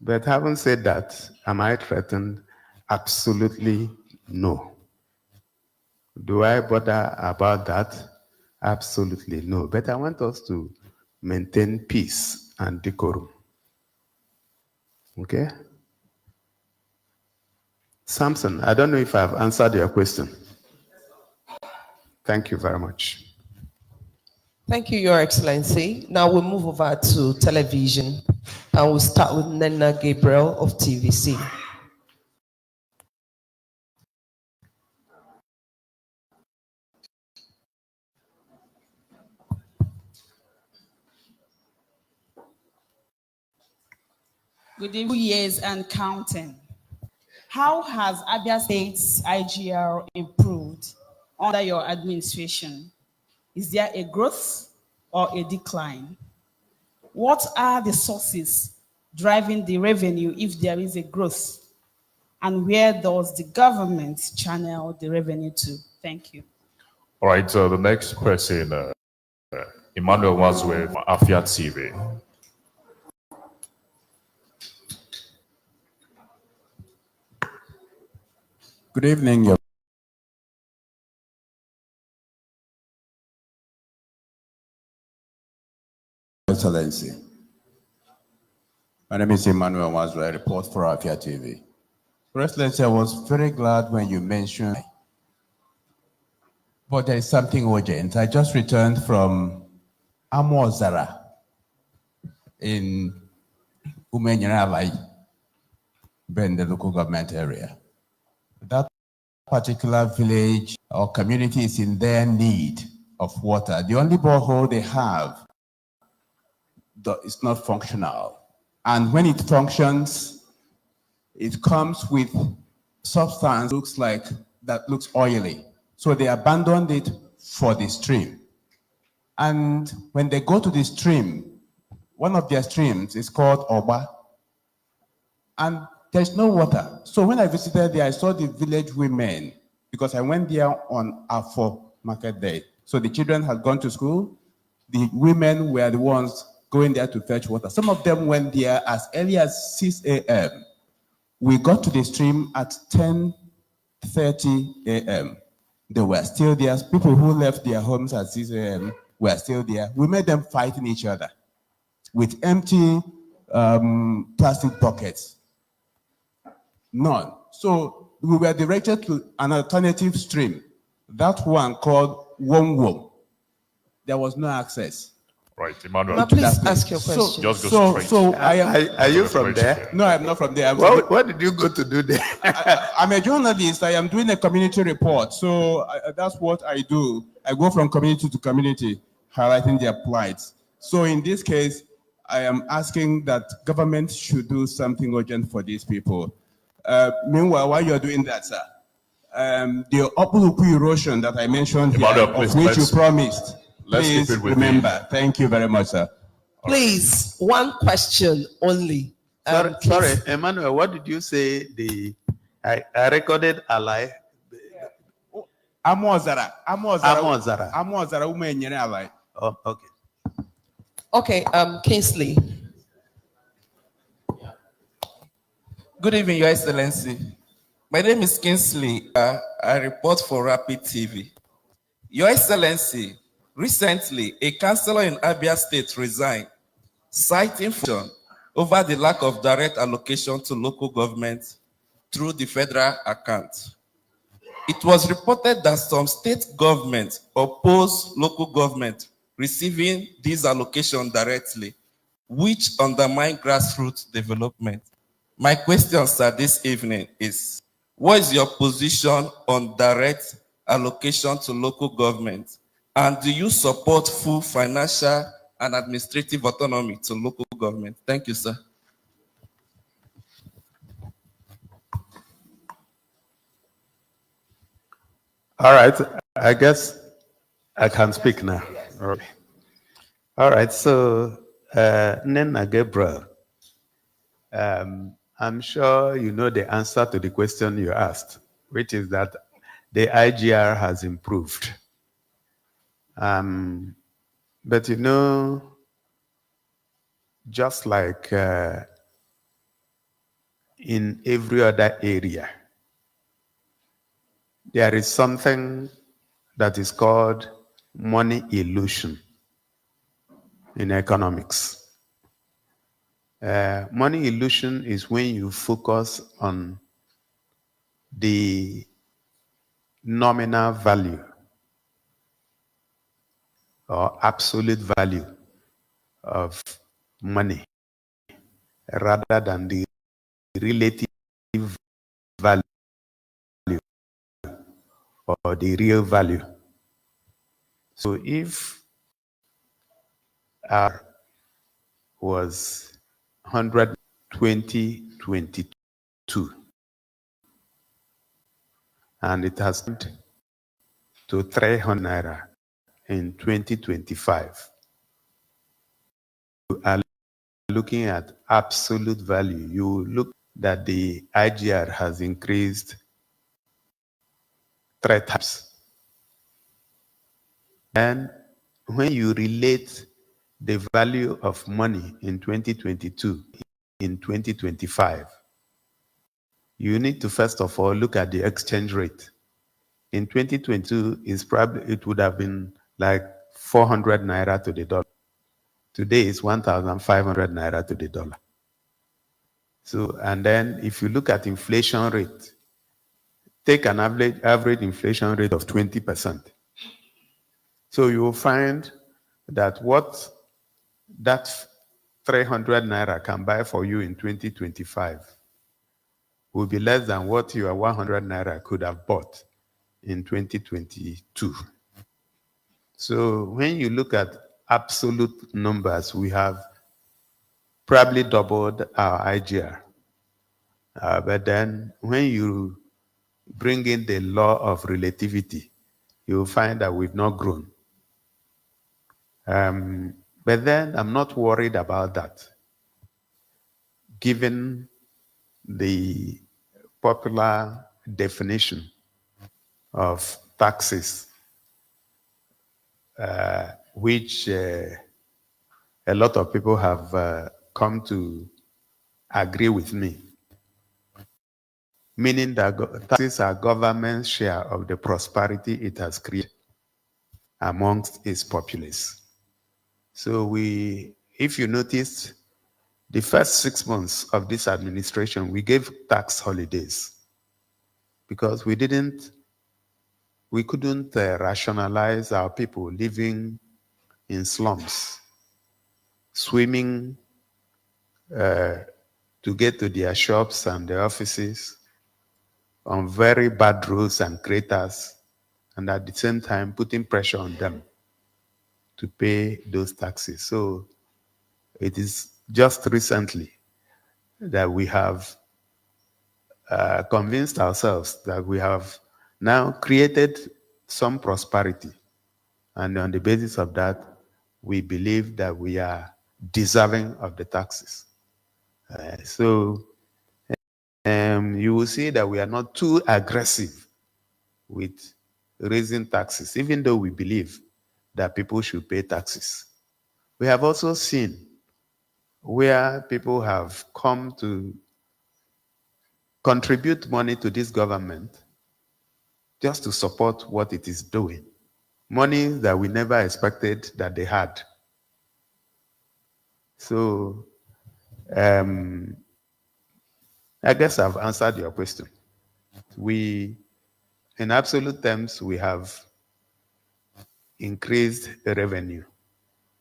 But having said that, am I threatened? Absolutely no. Do I bother about that? Absolutely no. But I want us to maintain peace and decorum. Okay? Samson, I don't know if I've answered your question. Thank you very much. Thank you, Your Excellency. Now we'll move over to television and we'll start with Nena Gabriel of TVC. Good evening, years and counting. How has Abia State's IGR improved under your administration? Is there a growth or a decline? What are the sources driving the revenue if there is a growth? And where does the government channel the revenue to? Thank you. All right, the next person, Emmanuel was with Abia TV. Good evening, Your Excellency. My name is Emmanuel Wazwe. I report for Abia TV. Your Excellency, I was very glad when you mentioned, but there is something urgent. I just returned from Amozara in Umenyeralai, in the local government area. That particular village or community is in their need of water. The only borehole they have is not functional. And when it functions, it comes with substance that looks oily. So they abandoned it for the stream. And when they go to the stream, one of their streams is called Oba. And there's no water. So when I visited there, I saw the village women, because I went there on Afo market day. So the children had gone to school. The women were the ones going there to fetch water. Some of them went there as early as 6 a.m. We got to the stream at 10:30 a.m. They were still there. People who left their homes at 6 a.m. were still there. We made them fighting each other with empty plastic buckets. None. So we were directed to an alternative stream, that one called Wom. There was no access. Right, Emmanuel. Now, please ask your question. Just go straight. Are you from there? No, I'm not from there. What did you go to do there? I'm a journalist. I am doing a community report. So that's what I do. I go from community to community, highlighting their plights. So in this case, I am asking that government should do something urgent for these people. Meanwhile, while you're doing that, sir, the Opuluku erosion that I mentioned here, Emmanuel, please, of which you promised, let's please keep it with remember. Thank you very much, sir. Please, one question only. Sorry, Emmanuel, what did you say? I recorded a lie. Amozara, Umenyere Alai. Oh, okay. Okay, Kingsley. Good evening, Your Excellency. My name is Kingsley. I report for Rapid TV. Your Excellency, recently, a councillor in Abia State resigned, citing frustration over the lack of direct allocation to local government through the federal account. It was reported that some state governments oppose local government receiving these allocations directly, which undermine grassroots development. My question, sir, this evening is, what is your position on direct allocation to local government? And do you support full financial and administrative autonomy to local government? Thank you, sir. All right, I guess I can speak now. All right, so Nena Gabriel, I'm sure you know the answer to the question you asked, which is that the IGR has improved. But you know, just like in every other area, there is something that is called money illusion in economics. Money illusion is when you focus on the nominal value or absolute value of money rather than the relative value or the real value. So if R was 120.22 and it has come to 300 naira in 2025, you are looking at absolute value. You look that the IGR has increased 3 times. And when you relate the value of money in 2022 in 2025, you need to first of all look at the exchange rate. In 2022, it would have been like 400 naira to the dollar. Today is 1,500 naira to the dollar. So, and then if you look at inflation rate, take an average inflation rate of 20%. So you will find that what that 300 naira can buy for you in 2025 will be less than what your 100 naira could have bought in 2022. So when you look at absolute numbers, we have probably doubled our IGR. But then when you bring in the law of relativity, you'll find that we've not grown. But then I'm not worried about that, given the popular definition of taxes, which a lot of people have come to agree with me, meaning that taxes are government's share of the prosperity it has created amongst its populace. So if you noticed, the first 6 months of this administration, we gave tax holidays because we couldn't rationalize our people living in slums, swimming to get to their shops and their offices on very bad roads and craters, and at the same time putting pressure on them to pay those taxes. So it is just recently that we have convinced ourselves that we have now created some prosperity. And on the basis of that, we believe that we are deserving of the taxes. So you will see that we are not too aggressive with raising taxes, even though we believe that people should pay taxes. We have also seen where people have come to contribute money to this government just to support what it is doing. Money that we never expected that they had. So I guess I've answered your question. In absolute terms, we have increased the revenue.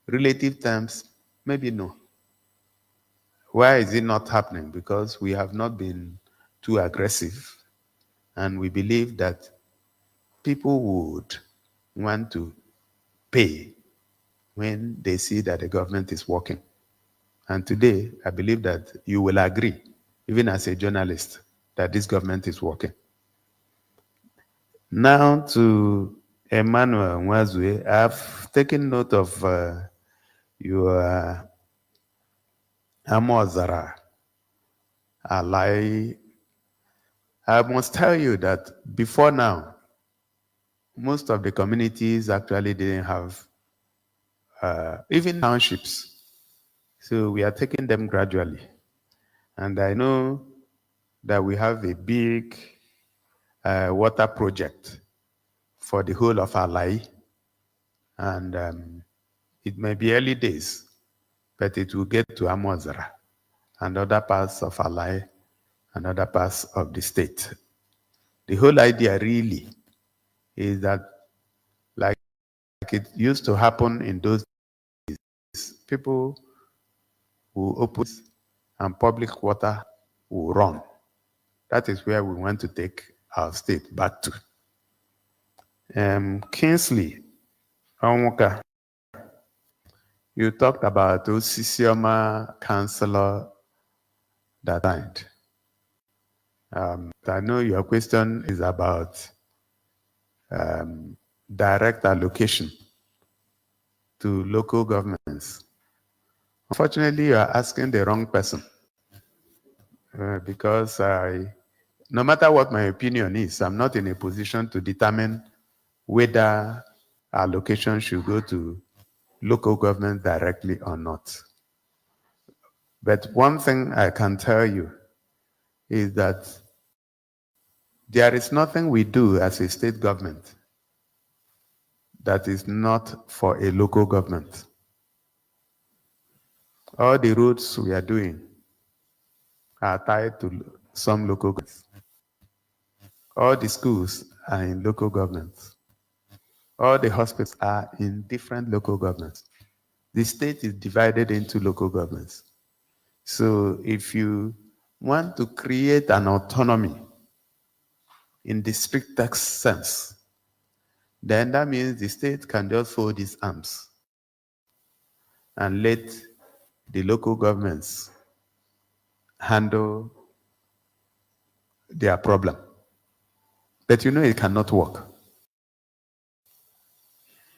Relative terms, maybe no. Why is it not happening? Because we have not been too aggressive, and we believe that people would want to pay when they see that the government is working. And today, I believe that you will agree, even as a journalist, that this government is working. Now to Emmanuel Mwazwe, I've taken note of your Amozara. Alai, I must tell you that before now, most of the communities actually didn't have even townships. So we are taking them gradually. And I know that we have a big water project for the whole of Alai. And it may be early days, but it will get to Amozara and other parts of Alai and other parts of the state. The whole idea really is that, like it used to happen in those days, people will open and public water will run. That is where we want to take our state back to. Kingsley Onwuka, you talked about Osisioma councillor that died. I know your question is about direct allocation to local governments. Unfortunately, you are asking the wrong person because no matter what my opinion is, I'm not in a position to determine whether allocation should go to local government directly or not. But one thing I can tell you is that there is nothing we do as a state government that is not for a local government. All the roads we are doing are tied to some local governments. All the schools are in local governments. All the hospitals are in different local governments. The state is divided into local governments. So if you want to create an autonomy in the strictest sense, then that means the state can just fold its arms and let the local governments handle their problem. But you know it cannot work.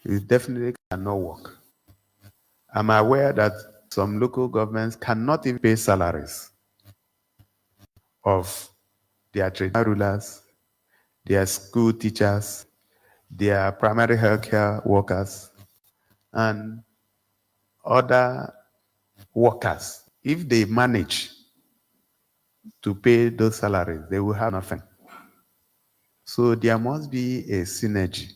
It definitely cannot work. I'm aware that some local governments cannot even pay salaries of their traditional rulers, their school teachers, their primary healthcare workers, and other workers. If they manage to pay those salaries, they will have nothing. So there must be a synergy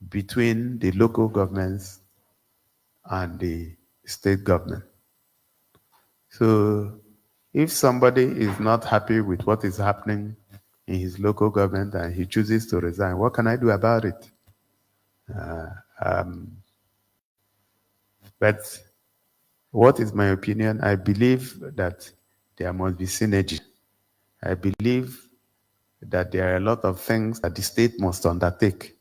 between the local governments and the state government. So if somebody is not happy with what is happening in his local government and he chooses to resign, what can I do about it? But what is my opinion? I believe that there must be synergy. I believe that there are a lot of things that the state must undertake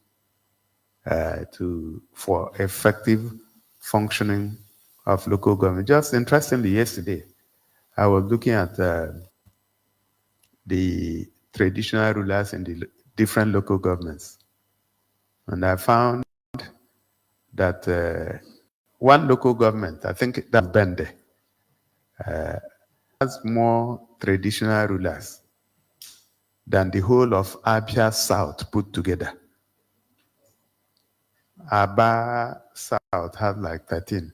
for effective functioning of local government. Just interestingly, yesterday, I was looking at the traditional rulers in the different local governments. And I found that one local government, I think that's Bende, has more traditional rulers than the whole of Abia South put together. Aba South has like 13.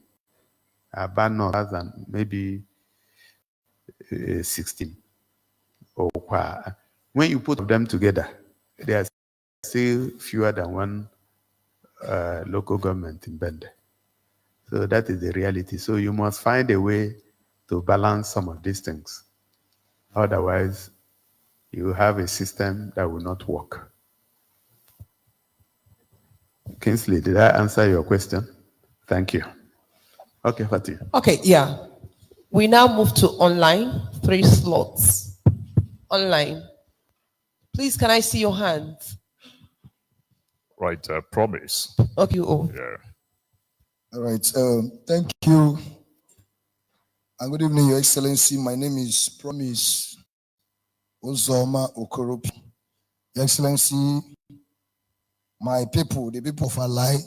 Aba North has maybe 16. When you put them together, there are still fewer than one local government in Bende. So that is the reality. So you must find a way to balance some of these things. Otherwise, you have a system that will not work. Kingsley, did I answer your question? Thank you. Okay, Fatih. Okay, yeah. We now move to online, 3 slots. Online. Please, can I see your hands? Right, promise. Okay, oh. Yeah. All right. Thank you. And good evening, Your Excellency. My name is Promise Ozoma Okoropi. Your Excellency, my people, the people of Alai,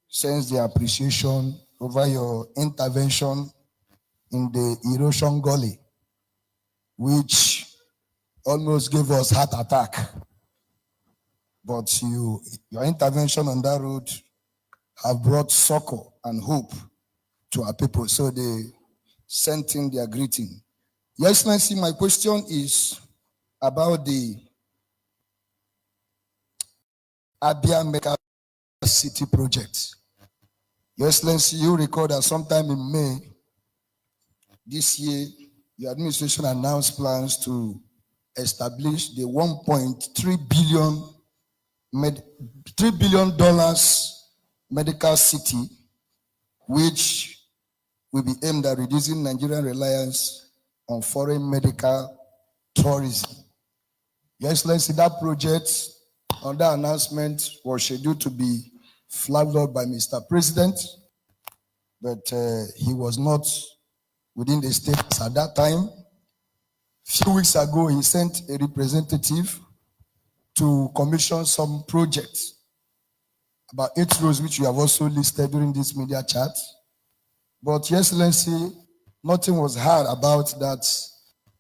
sense their appreciation over your intervention in the erosion gully which almost gave us heart attack. But your intervention on that road have brought succor and hope to our people. So they sent in their greeting. Your Excellency, my question is about the Abia Mega City project. Your Excellency, you recall that sometime in May this year, your administration announced plans to establish the $1.3 billion medical city, which will be aimed at reducing Nigerian reliance on foreign medical tourism. Your Excellency, that project on that announcement was scheduled to be flagged up by Mr. President, but he was not within the states at that time. A few weeks ago, he sent a representative to commission some projects, about 8 roads, which we have also listed during this media chat. But, Your Excellency, nothing was heard about that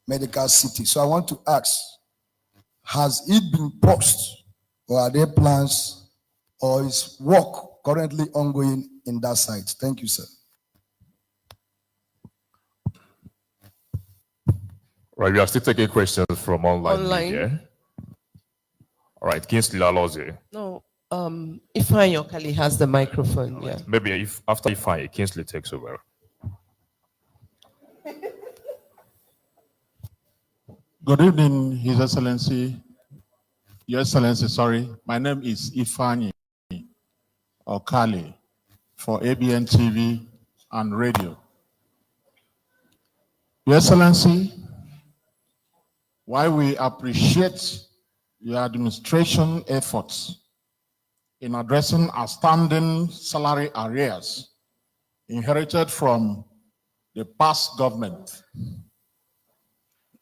medical city. So I want to ask, has it been paused, or are there plans, or is work currently ongoing in that site? Thank you, sir. Right, we are still taking questions from online media. All right, Kingsley Laloze. No, Ifeanyi Okali has the microphone. Right. Yeah. Maybe if after Ifeanyi, Kingsley takes over. Good evening, His Excellency. Your Excellency, sorry. My name is Ifeanyi Okali for ABN TV and radio. Your Excellency, while we appreciate your administration efforts in addressing outstanding salary arrears inherited from the past government,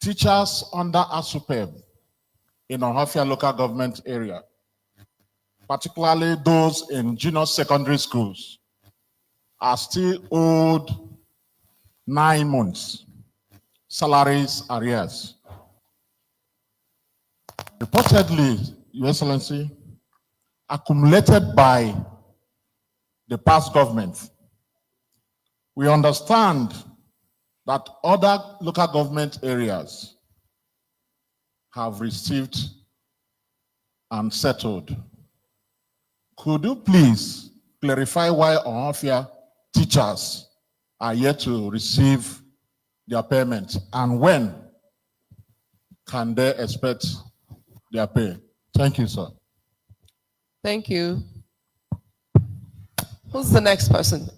teachers under ASUPEB in Ohafia local government area, particularly those in junior secondary schools, are still owed 9 months salaries arrears. Reportedly, Your Excellency, accumulated by the past government. We understand that other local government areas have received and settled. Could you please clarify why Ohafia teachers are yet to receive their payment, and when can they expect their pay? Thank you, sir. Thank you. Who's the next person?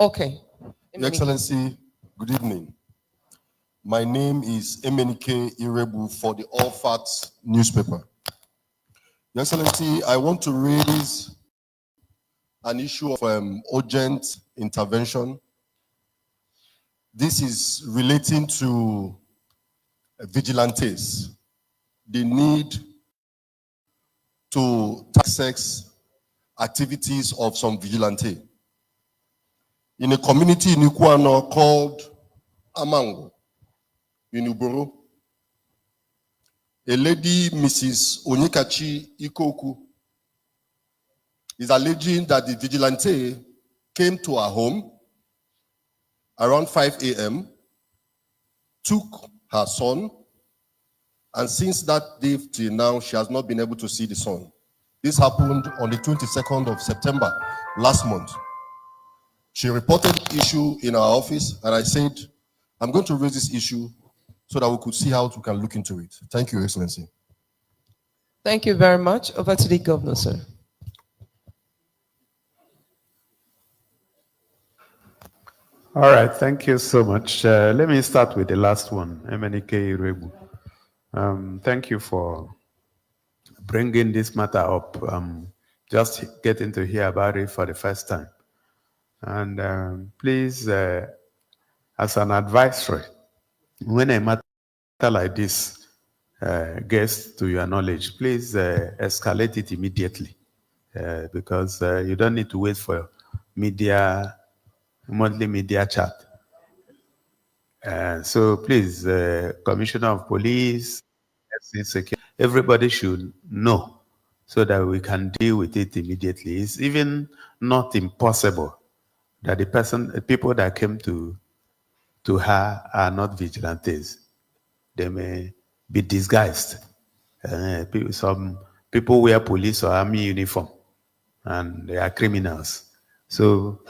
Okay. Your Excellency, good evening. My name is Emenike Irebu for the All Facts newspaper. Your Excellency, I want to raise an issue of urgent intervention. This is relating to vigilantes, the need to tax activities of some vigilante. In a community in Ikuano called Amango, in Uboro, a lady, Mrs. Onyekachi Ikoku, is alleging that the vigilante came to her home around 5 a.m., took her son, and since that day till now, she has not been able to see the son. This happened on the 22nd of September last month. She reported the issue in our office, and I said, I'm going to raise this issue so that we could see how we can look into it. Thank you, Your Excellency. Thank you very much. Over to the Governor, sir. All right, thank you so much. Let me start with the last one, Emenike Irebu. Thank you for bringing this matter up. Just getting to hear about it for the first time. And please, as an advisory, when a matter like this gets to your knowledge, please escalate it immediately, because you don't need to wait for monthly media chat. So please, Commissioner of Police, everybody should know so that we can deal with it immediately. It's even not impossible that the people that came to her are not vigilantes. They may be disguised. Some people wear police or army uniform and they are criminals. So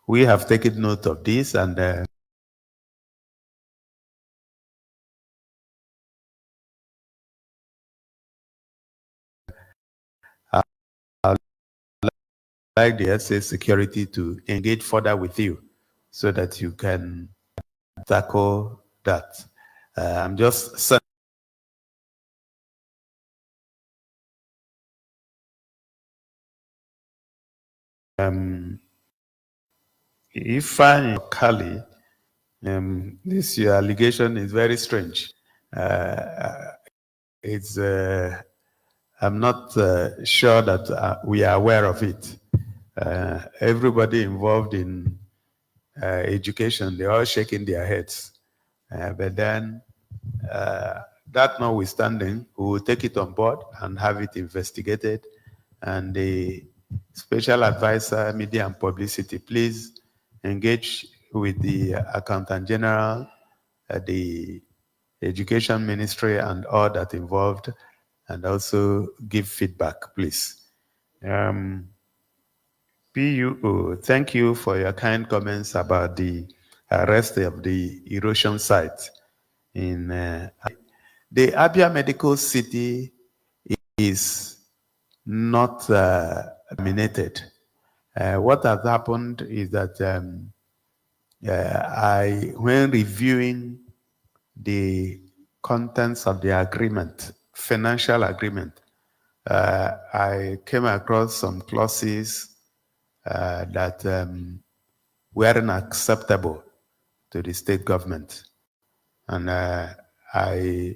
we have taken note of this, and I'd like the SA security to engage further with you so that you can tackle that. I'm just saying. If I Kali, this your allegation is very strange. It's I'm not sure that we are aware of it. Everybody involved in education, they're all shaking their heads. But then, that notwithstanding, we will take it on board and have it investigated. And the special advisor, media and publicity, please engage with the accountant general, the education ministry, and all that involved, and also give feedback, please. PUO, thank you for your kind comments about the arrest of the erosion site in the Abia Medical City is not dominated. What has happened is that when reviewing the contents of the agreement, financial agreement, I came across some clauses that weren't acceptable to the state government. And I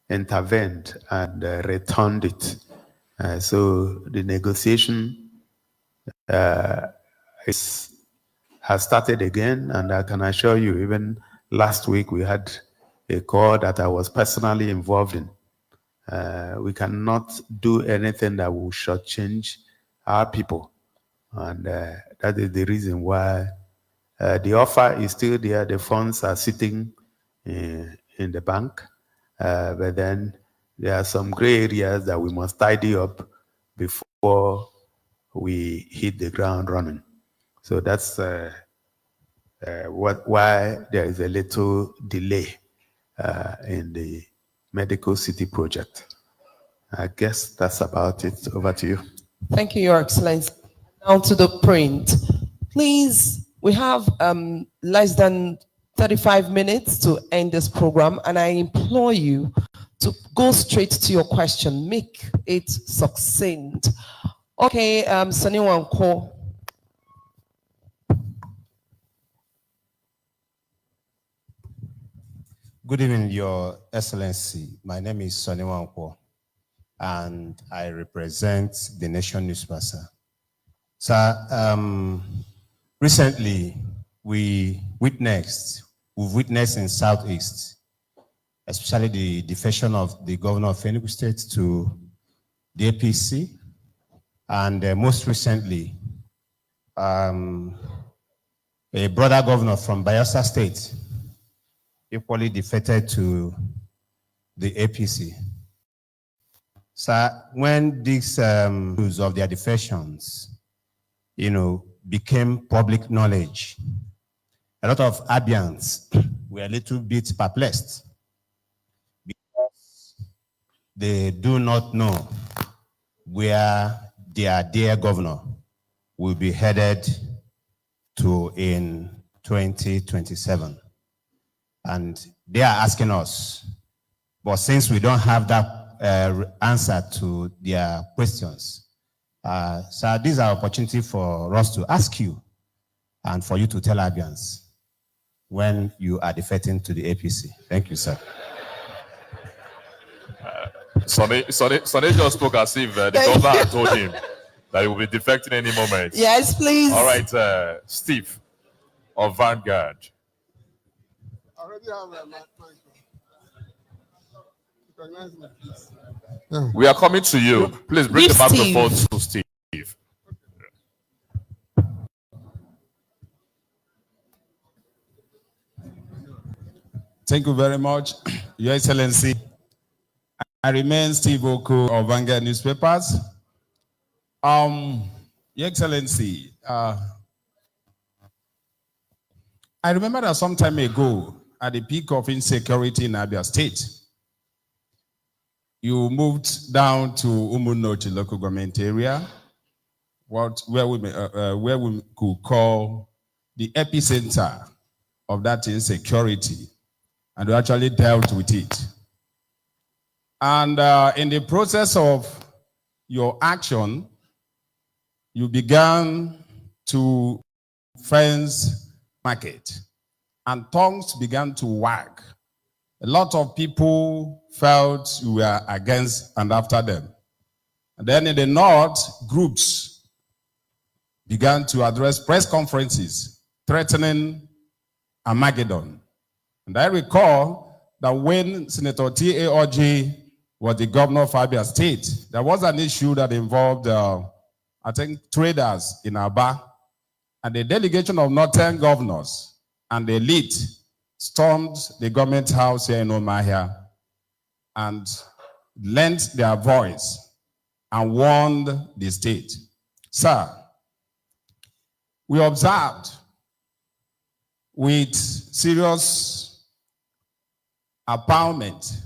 intervened and returned it. So the negotiation has started again, and I can assure you, even last week we had a call that I was personally involved in. We cannot do anything that will shortchange our people. And that is the reason why the offer is still there. The funds are sitting in the bank. But then there are some gray areas that we must tidy up before we hit the ground running. So that's why there is a little delay in the Medical City project. I guess that's about it. Over to you. Thank you, Your Excellency. Now to the print. Please, we have less than 35 minutes to end this program, and I implore you to go straight to your question. Make it succinct. Okay, Sonny Wanko. Good evening, Your Excellency. My name is Sonny Wanko, and I represent the Nation Newspaper. So, recently, we've witnessed in Southeast, especially the defection of the governor of Enugu State to the APC, and most recently, a brother governor from Bayelsa State equally defected to the APC. So when these news of their defections, became public knowledge, a lot of Abians were a little bit perplexed because they do not know where their dear governor will be headed to in 2027. And they are asking us, but since we don't have that answer to their questions, so this is our opportunity for us to ask you and for you to tell Abians when you are defecting to the APC. Thank you, sir. Sonny just spoke as if the governor had told him that he will be defecting any moment. Yes, please. All right, Steve of Vanguard. We are coming to you. Please bring the microphone to Steve. Thank you very much, Your Excellency. I remain Steve Oko of Vanguard Newspapers. Your Excellency, I remember that some time ago, at the peak of insecurity in Abia State, you moved down to Umunochi local government area, where we could call the epicenter of that insecurity, and we actually dealt with it. And in the process of your action, you began to fence market, and tongues began to wag. A lot of people felt you were against and after them. And then in the north, groups began to address press conferences threatening Armageddon. And I recall that when Senator T.A. Oji was the governor of Abia State, there was an issue that involved, I think, traders in Aba, and the delegation of northern governors and the elite stormed the government house here in Omahia and lent their voice and warned the state. Sir, we observed with serious appallment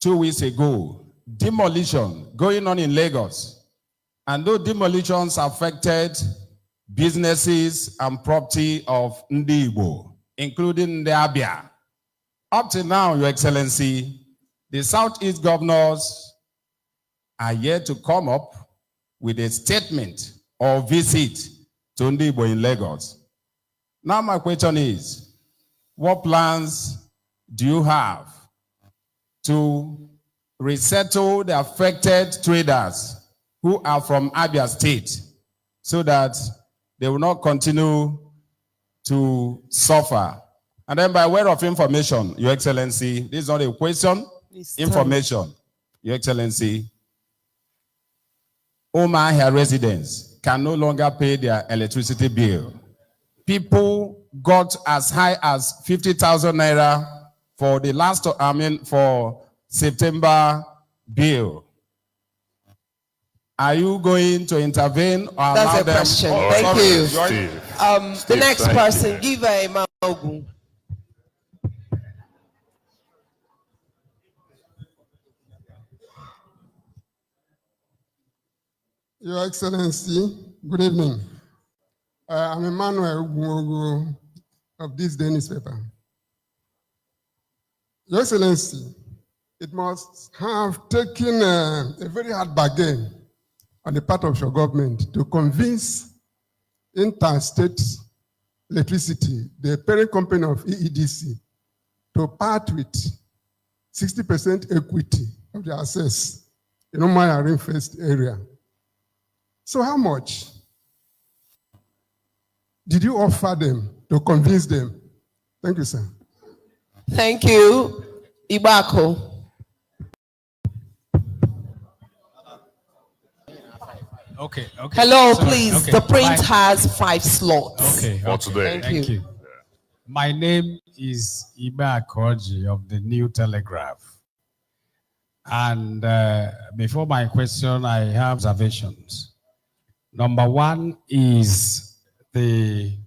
2 weeks ago, demolition going on in Lagos. And those demolitions affected businesses and property of Ndi Igbo, including the Abia. Up to now, Your Excellency, the Southeast governors are yet to come up with a statement or visit to Ndi Igbo in Lagos. Now my question is, what plans do you have to resettle the affected traders who are from Abia State so that they will not continue to suffer? And then by way of information, Your Excellency, this is not a question, information, Your Excellency, Omahia residents can no longer pay their electricity bill. People got as high as 50,000 naira for the last, for September bill. Are you going to intervene or allow them? That's a question. Thank you. The next person, give a Maogu. Your Excellency, good evening. I'm Emmanuel Ugumogu of this day newspaper. Your Excellency, it must have taken a very hard bargain on the part of your government to convince Interstate Electricity, the parent company of EEDC, to part with 60% equity of the assets in Omahia Rainforest area. So how much did you offer them to convince them? Thank you, sir. Thank you. Ibako. Okay. Hello, Sorry. please. Okay. The print has 5 slots. Okay. For today. Thank you. My name is Iba Akoji of the New Telegraph. And before my question, I have observations. Number one is the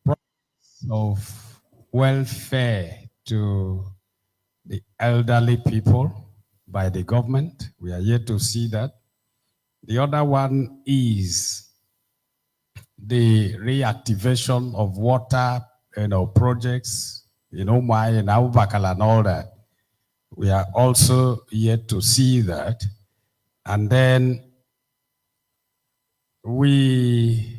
promise of welfare to the elderly people by the government. We are yet to see that. The other one is the reactivation of water, projects, Omahia and Abubakar and all that. We are also yet to see that. And then the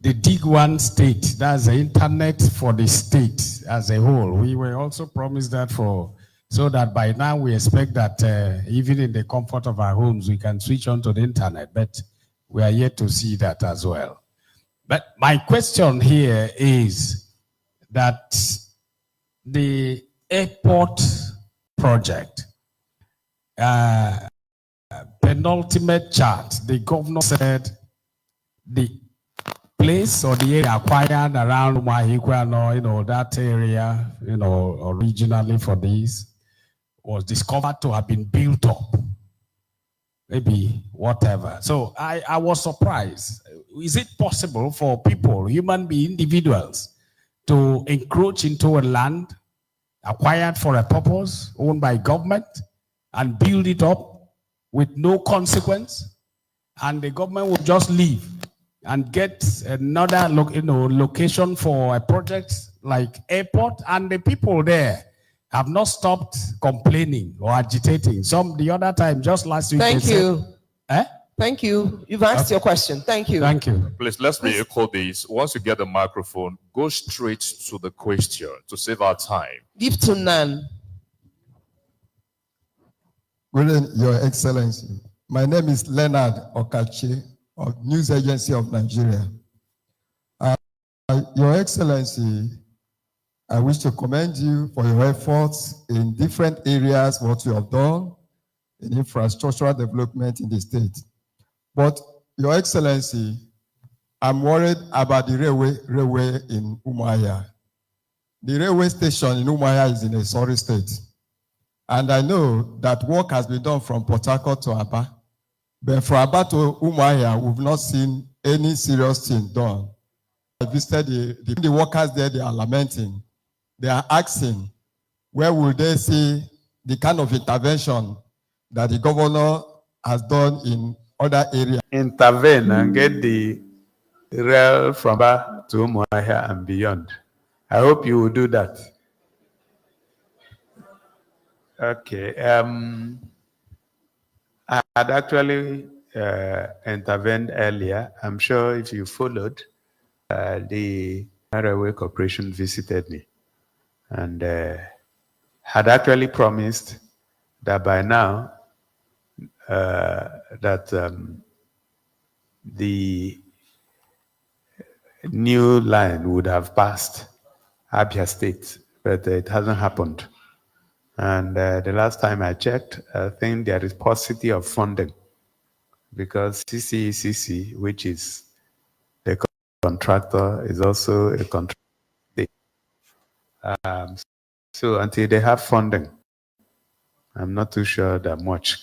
Dig One state, that's the internet for the state as a whole. We were also promised that so that by now we expect that even in the comfort of our homes, we can switch on to the internet, but we are yet to see that as well. But my question here is that the airport project, penultimate chart, the governor said the place or the area acquired around Mahikwa, that area, originally for this, was discovered to have been built up. Maybe whatever. So I was surprised. Is it possible for people, individuals, to encroach into a land acquired for a purpose, owned by government, and build it up with no consequence? And the government will just leave and get another location for a project like airport, and the people there have not stopped complaining or agitating. The other time, just last week. Thank you. Eh? Thank you. You've asked your question. Thank you. Thank you. Please, let's re-echo this. Once you get the microphone, go straight to the question to save our time. Give to Nan. Good evening, Your Excellency. My name is Leonard Okache of News Agency of Nigeria. Your Excellency, I wish to commend you for your efforts in different areas, what you have done in infrastructural development in the state. But, Your Excellency, I'm worried about the railway in Umuahia. The railway station in Umuahia is in a sorry state. And I know that work has been done from Port Harcourt to Aba. But from Aba to Umuahia, we've not seen any serious thing done. I visited the workers there, they are lamenting. They are asking, where will they see the kind of intervention that the governor has done in other areas? Intervene and get the rail from Aba to Umuahia and beyond. I hope you will do that. Okay. I had actually intervened earlier. I'm sure if you followed, the Railway Corporation visited me and had actually promised that by now the new line would have passed Abia State, but it hasn't happened. And the last time I checked, I think there is paucity of funding because CCECC, which is the contractor, is also a contractor. So until they have funding, I'm not too sure that much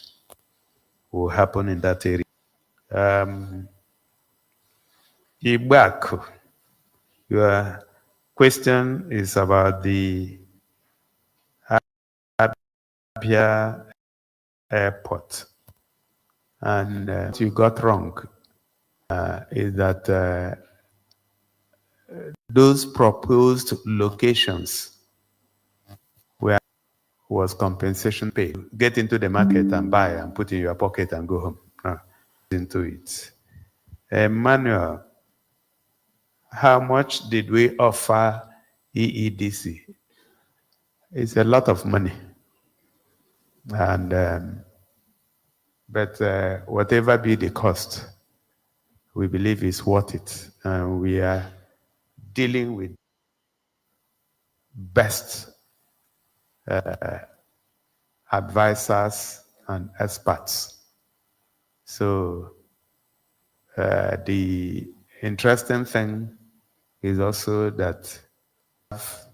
will happen in that area. Ibak, your question is about the Abia Airport. And what you got wrong is that those proposed locations was compensation paid. Get into the market and buy and put in your pocket and go home. No, into it. Emmanuel, how much did we offer EEDC? It's a lot of money. And but whatever be the cost, we believe is worth it. And we are dealing with best advisors and experts. So the interesting thing is also that have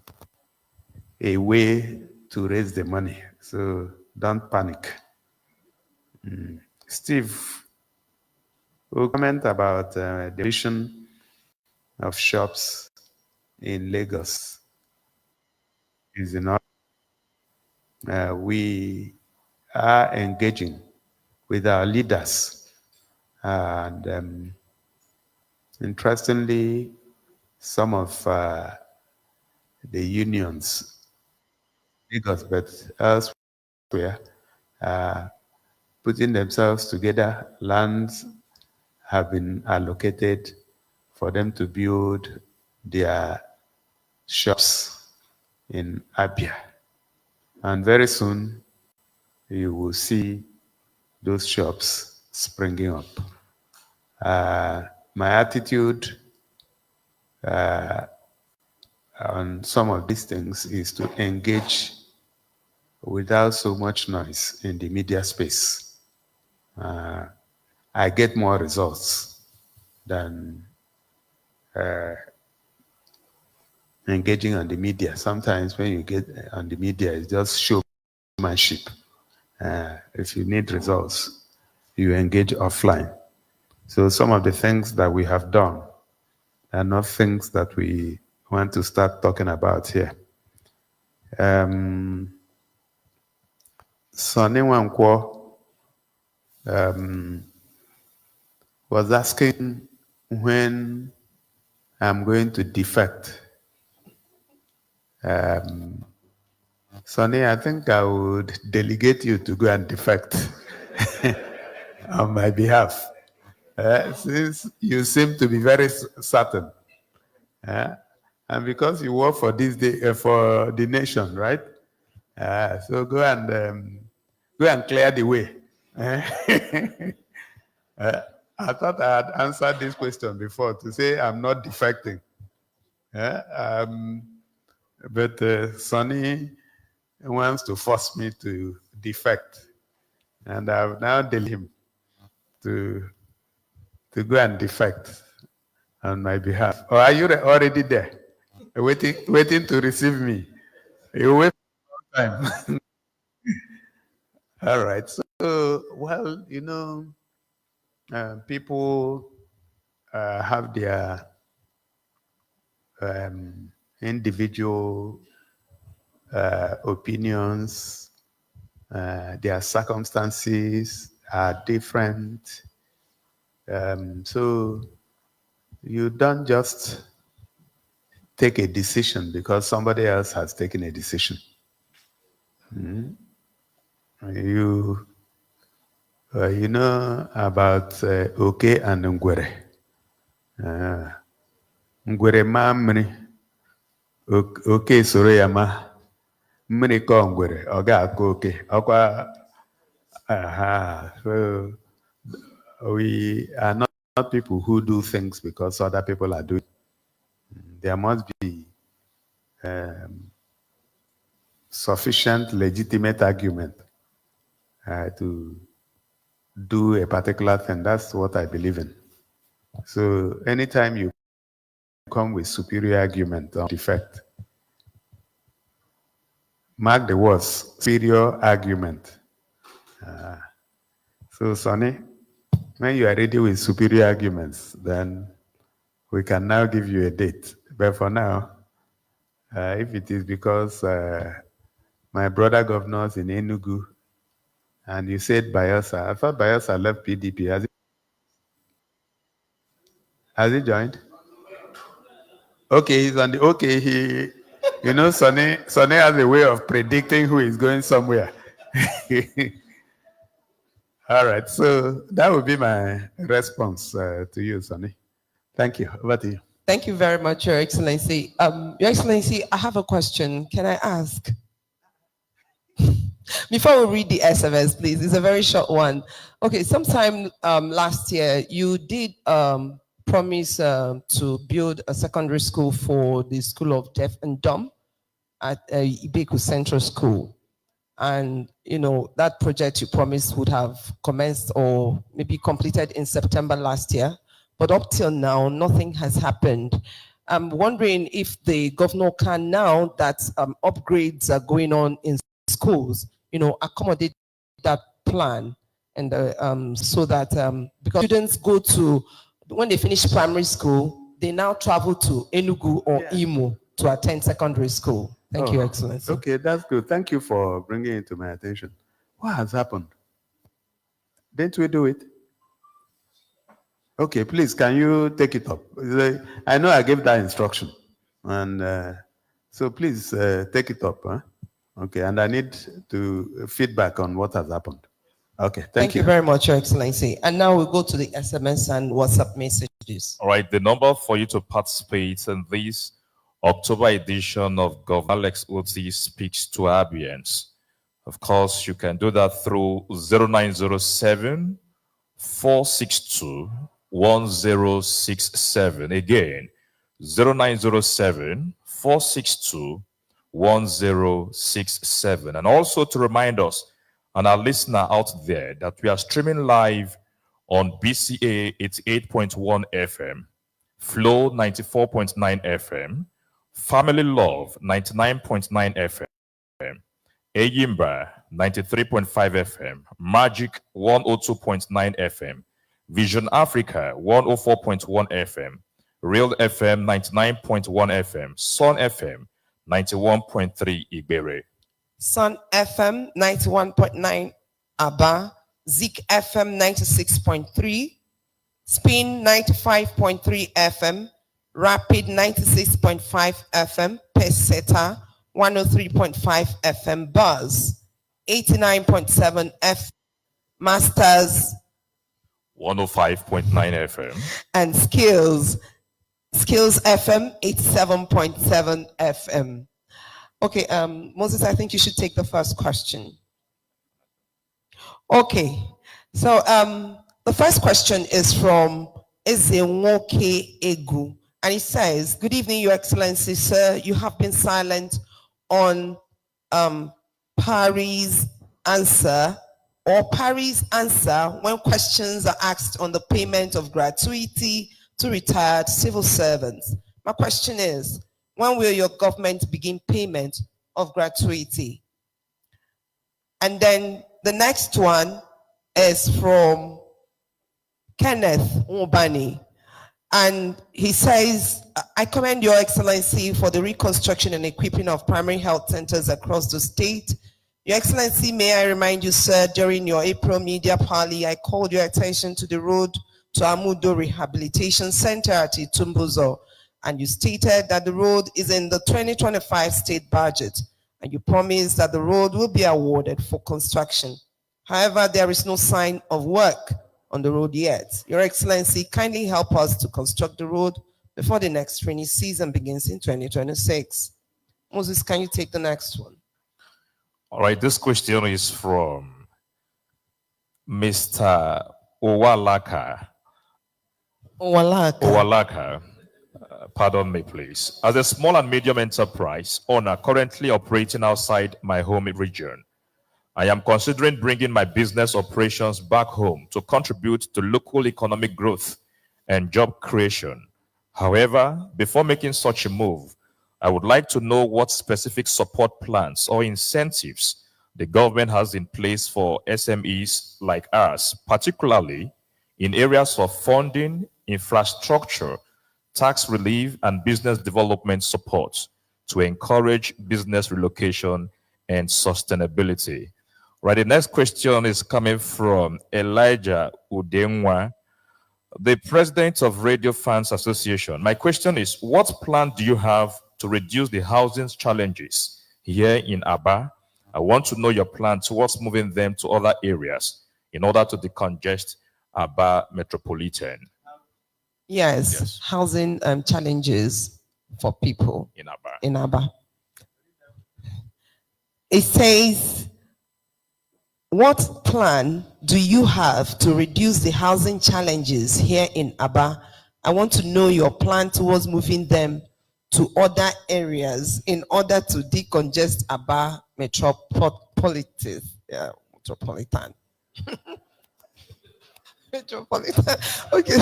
a way to raise the money. So don't panic. Steve, we'll comment about the addition of shops in Lagos. Is enough. We are engaging with our leaders, and interestingly, some of the unions, Lagos, but elsewhere, putting themselves together. Lands have been allocated for them to build their shops in Abia. And very soon, you will see those shops springing up. My attitude on some of these things is to engage without so much noise in the media space. I get more results than engaging on the media. Sometimes when you get on the media, it's just showmanship. If you need results, you engage offline. So some of the things that we have done are not things that we want to start talking about here. Sonny Wankwo was asking when I'm going to defect. Sonny, I think I would delegate you to go and defect on my behalf. Since you seem to be very certain. And because you work for this day, for the nation, right? So go and clear the way. I thought I had answered this question before to say I'm not defecting. But Sonny wants to force me to defect. And I've now deleted him to go and defect on my behalf. Or are you already there? Waiting to receive me? You wait for a long time. All right. So, well, you know, people have their individual opinions. Their circumstances are different. So you don't just take a decision because somebody else has taken a decision. You know about Oke and Ngwere. Ngwere ma mmiri, Oke soro ya ma mmiri kọ Ngwere, ọ ga-akọ Oke. Ọkwa, so we are not people who do things because other people are doing. There must be sufficient legitimate argument to do a particular thing. That's what I believe in. So anytime you come with superior argument or defect, mark the words, superior argument. So Sonny, when you are ready with superior arguments, then we can now give you a date. But for now, if it is because my brother governors in Enugu, and you said Bayelsa, I thought Bayelsa left PDP. Has he joined? Okay, he's on the, okay, he, you know, Sonny has a way of predicting who is going somewhere. All right, so that would be my response to you, Sonny. Thank you. Over to you. Thank you very much, Your Excellency. Your Excellency, I have a question. Can I ask? Before we read the SMS, please, it's a very short one. Okay, sometime last year, you did promise to build a secondary school for the School of Deaf and Dumb at Ibeku Central School. And, you know, that project you promised would have commenced or maybe completed in September last year. But up till now, nothing has happened. I'm wondering if the governor can, now that upgrades are going on in schools, you know, accommodate that plan, and so that because students go to, when they finish primary school, they now travel to Enugu or Imo to attend secondary school. Thank you, Excellency. Okay, that's good. Thank you for bringing it to my attention. What has happened? Didn't we do it? Okay, please, can you take it up? I know I gave that instruction. And so please take it up. Huh? Okay, and I need to feedback on what has happened. Okay, thank you very much, Your Excellency. And now we'll go to the SMS and WhatsApp messages. All right, the number for you to participate in this October edition of Governor Alex Otti Speaks to Abians. Of course, you can do that through 0907 462 1067. Again, 0907 462-1067. And also to remind us and our listener out there that we are streaming live on BCA 88.1 FM, Flow 94.9 FM, Family Love 99.9 FM, Ayimba 93.5 FM, Magic 102.9 FM, Vision Africa 104.1 FM, Real FM 99.1 FM, Sun FM 91.3 Ibere. Sun FM 91.9 Aba, Zik FM 96.3, Spin 95.3 FM, Rapid 96.5 FM, Peseta 103.5 FM, Buzz 89.7 FM, Masters 105.9 FM, and Skills FM 87.7 FM. Okay, Moses, I think you should take the first question. Okay, so the first question is from Ezenwoke Egu, and it says, "Good evening, Your Excellency, sir. You have been silent on Pari's answer when questions are asked on the payment of gratuity to retired civil servants. My question is, when will your government begin payment of gratuity?" And then the next one is from Kenneth Ubani. And he says, "I commend Your Excellency for the reconstruction and equipping of primary health centers across the state. Your Excellency, may I remind you, sir, during your April media parley, I called your attention to the road to Amudo Rehabilitation Center at Itumbuzo, and you stated that the road is in the 2025 state budget, and you promised that the road will be awarded for construction. However, there is no sign of work on the road yet. Your Excellency, kindly help us to construct the road before the next rainy season begins in 2026. Moses, can you take the next one? All right, this question is from Mr. Owalaka. Pardon me, please. As a small and medium enterprise owner currently operating outside my home region, I am considering bringing my business operations back home to contribute to local economic growth and job creation. However, before making such a move, I would like to know what specific support plans or incentives the government has in place for SMEs like us, particularly in areas of funding, infrastructure, tax relief, and business development support to encourage business relocation and sustainability." Right, the next question is coming from Elijah Udenwa, the president of Radio Fans Association. My question is, what plan do you have to reduce the housing challenges here in Aba? I want to know your plan towards moving them to other areas in order to decongest Aba Metropolitan. Yes. Housing challenges for people in Aba. It says, what plan do you have to reduce the housing challenges here in Aba? I want to know your plan towards moving them to other areas in order to decongest Aba Metropolitan. Yeah, Metropolitan. Metropolitan. Okay.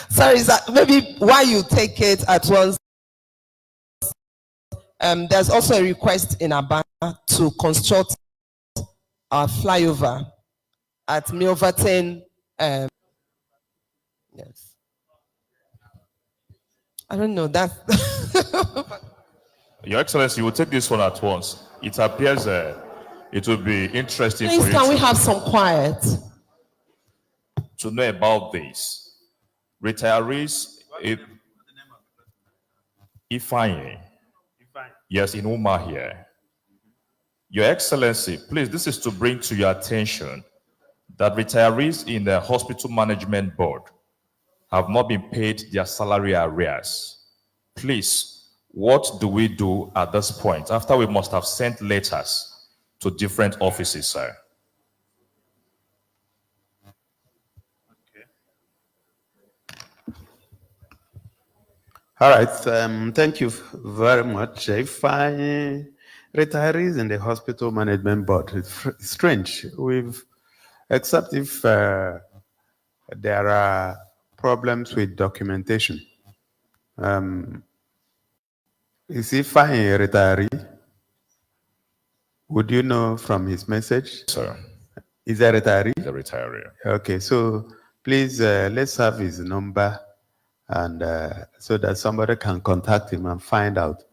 Sorry, maybe why you take it at once. There's also a request in Aba to construct a flyover at Milverton. Yes. I don't know that. Your Excellency, you will take this one at once. It appears it will be interesting Please, for you. can we have some quiet? To know about this. Retirees, Ifeanyi. Yes, in Uma here. Your Excellency, please, this is to bring to your attention that retirees in the Hospital Management Board have not been paid their salary arrears. Please, what do we do at this point after we must have sent letters to different offices, sir? All right, thank you very much. If retirees in the hospital management board, it's strange. Except if there are problems with documentation. Is he fine, a retiree? Would you know from his message? Sir. Is that a retiree? The retiree. Okay, so please let's have his number, and so that somebody can contact him and find out.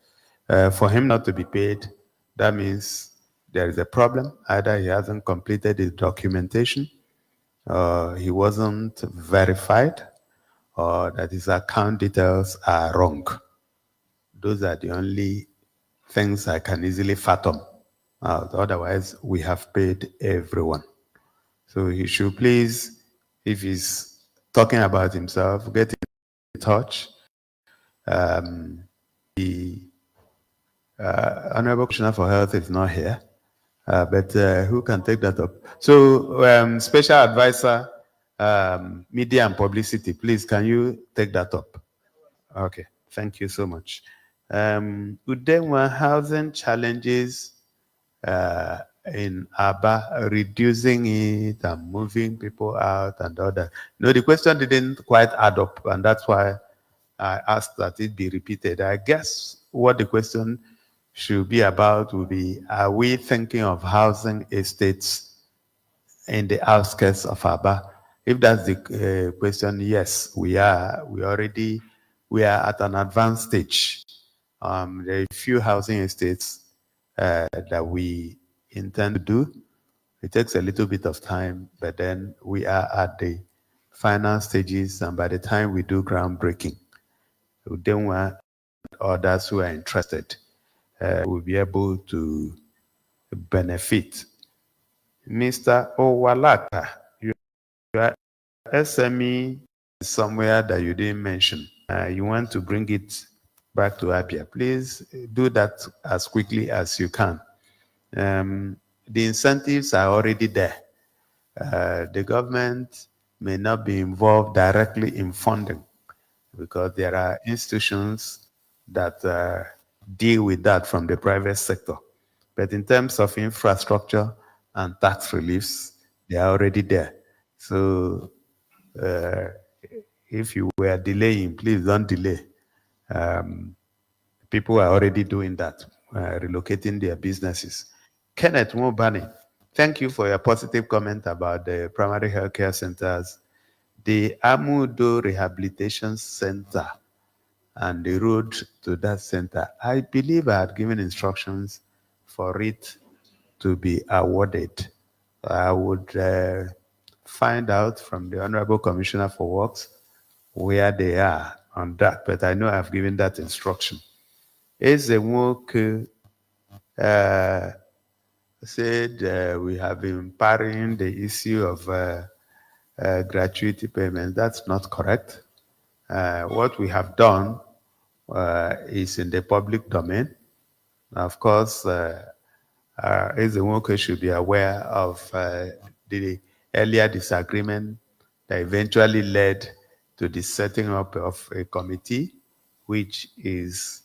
For him not to be paid, that means there is a problem. Either he hasn't completed his documentation, or he wasn't verified, or that his account details are wrong. Those are the only things I can easily fathom. Otherwise, we have paid everyone. So he should please, if he's talking about himself, get in touch. The Honorable Commissioner for Health is not here, but who can take that up? So, Special Advisor, Media and Publicity, please, can you take that up? Okay, thank you so much. Udenwa housing challenges in Aba, reducing it and moving people out and all that. No, the question didn't quite add up, and that's why I asked that it be repeated. I guess what the question should be about will be, are we thinking of housing estates in the outskirts of Aba? If that's the question, yes, we are. We are at an advanced stage. There are a few housing estates that we intend to do. It takes a little bit of time, but then we are at the final stages, and by the time we do groundbreaking, we don't want others who are interested will be able to benefit. Mr. Owalata, your SME is somewhere that you didn't mention. You want to bring it back to Abia. Please do that as quickly as you can. The incentives are already there. The government may not be involved directly in funding because there are institutions that deal with that from the private sector. But in terms of infrastructure and tax reliefs, they are already there. So if you were delaying, please don't delay. People are already doing that, relocating their businesses. Kenneth Mubani, thank you for your positive comment about the primary healthcare centers. The Amudo Rehabilitation Center and the road to that center, I believe I had given instructions for it to be awarded. I would find out from the Honorable Commissioner for Works where they are on that, but I know I've given that instruction. Ezewoke said we have been parrying the issue of gratuity payments. That's not correct. What we have done is in the public domain. Of course, Ezewoke should be aware of the earlier disagreement that eventually led to the setting up of a committee, which is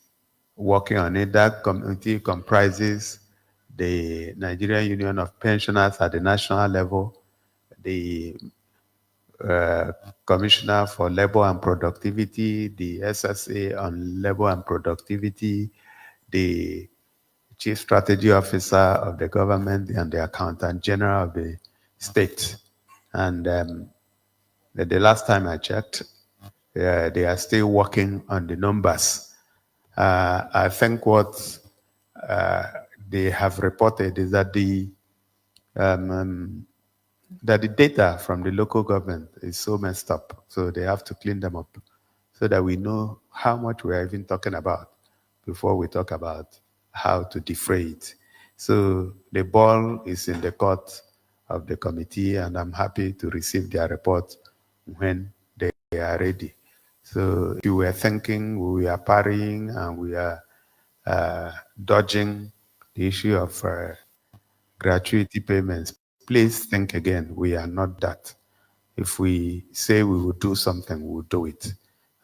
working on it. That committee comprises the Nigerian Union of Pensioners at the national level, the Commissioner for Labor and Productivity, the SSA on Labor and Productivity, the Chief Strategy Officer of the government, and the Accountant General of the state. And the last time I checked, they are still working on the numbers. I think what they have reported is that the data from the local government is so messed up, so they have to clean them up so that we know how much we're even talking about before we talk about how to defray it. So the ball is in the court of the committee, and I'm happy to receive their report when they are ready. So if you were thinking we are parrying and we are dodging the issue of gratuity payments, please think again. We are not that. If we say we will do something, we will do it.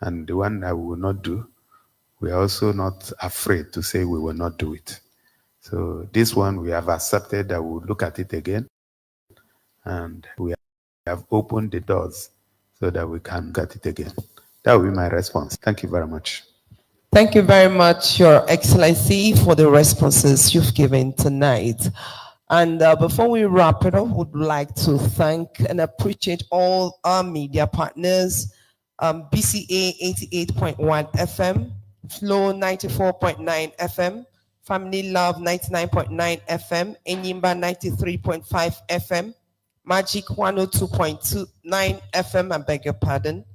And the one that we will not do, we are also not afraid to say we will not do it. So this one we have accepted that we'll look at it again, and we have opened the doors so that we can look at it again. That will be my response. Thank you very much. Thank you very much, Your Excellency, for the responses you've given tonight. And before we wrap it up, would like to thank and appreciate all our media partners, BCA 88.1 FM, Flow 94.9 FM, Family Love 99.9 FM, Enyimba 93.5 FM, Magic 102.29 FM, I beg your pardon,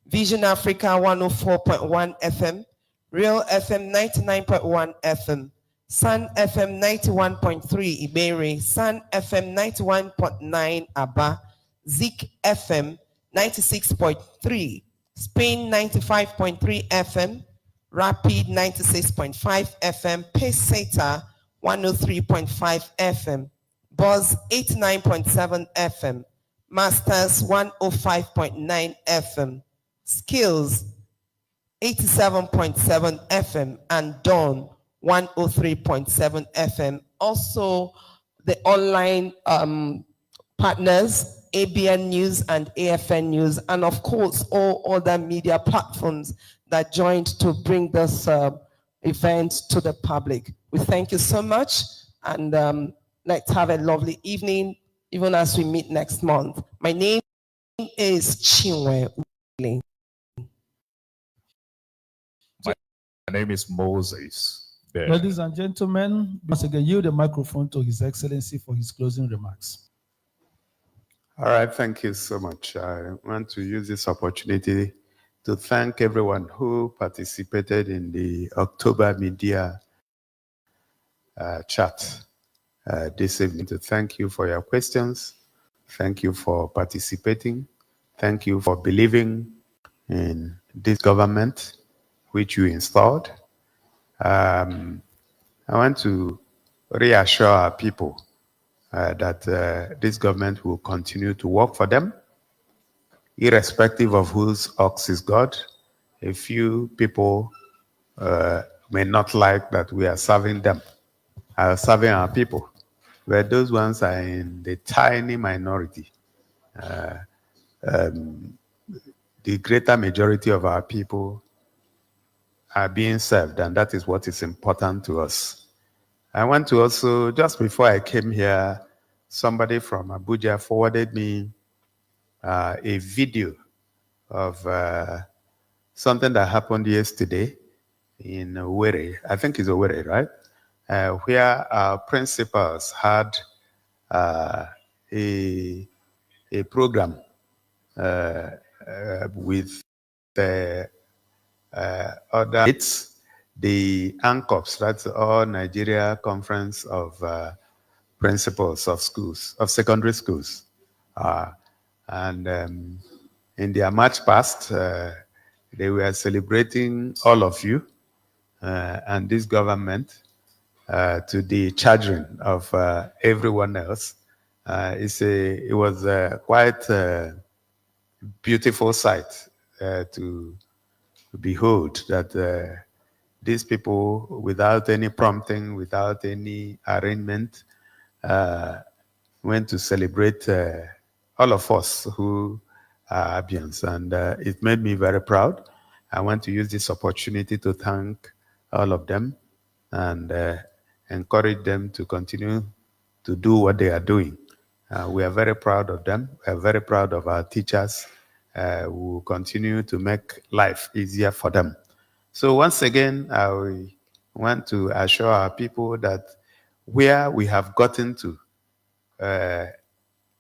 Vision Africa 104.1 FM, Real FM 99.1 FM, Sun FM 91.3 Iberi, Sun FM 91.9 Aba, Zik FM 96.3, Spain 95.3 FM, Rapid 96.5 FM, Peseta 103.5 FM, Buzz 89.7 FM, Masters 105.9 FM, Skills 87.7 FM, and Dawn 103.7 FM. Also, the online partners, ABN News and AFN News, and of course, all other media platforms that joined to bring this event to the public. We thank you so much, and let's have a lovely evening, even as we meet next month. My name is Chinwe Uli. My name is Moses. Bear. Ladies and gentlemen, once again, yield the microphone to His Excellency for his closing remarks. All right, thank you so much. I want to use this opportunity to thank everyone who participated in the October media chat this evening. To thank you for your questions. Thank you for participating. Thank you for believing in this government which you installed. I want to reassure our people that this government will continue to work for them, irrespective of whose ox is God. A few people may not like that we are serving them, serving our people, where those ones are in the tiny minority. The greater majority of our people are being served, and that is what is important to us. I want to also, just before I came here, somebody from Abuja forwarded me a video of something that happened yesterday in Owerri. I think it's Owerri, right? Where our principals had a program with the other it's the ANCOPS, that's all Nigeria Conference of Principals of Schools, of Secondary Schools. And in their march past, they were celebrating all of you and this government to the chagrin of everyone else. It was quite a beautiful sight to behold that these people, without any prompting, without any arrangement, went to celebrate all of us who are Abians, and it made me very proud. I want to use this opportunity to thank all of them and encourage them to continue to do what they are doing. We are very proud of them. We are very proud of our teachers. We will continue to make life easier for them. So once again, I want to assure our people that where we have gotten to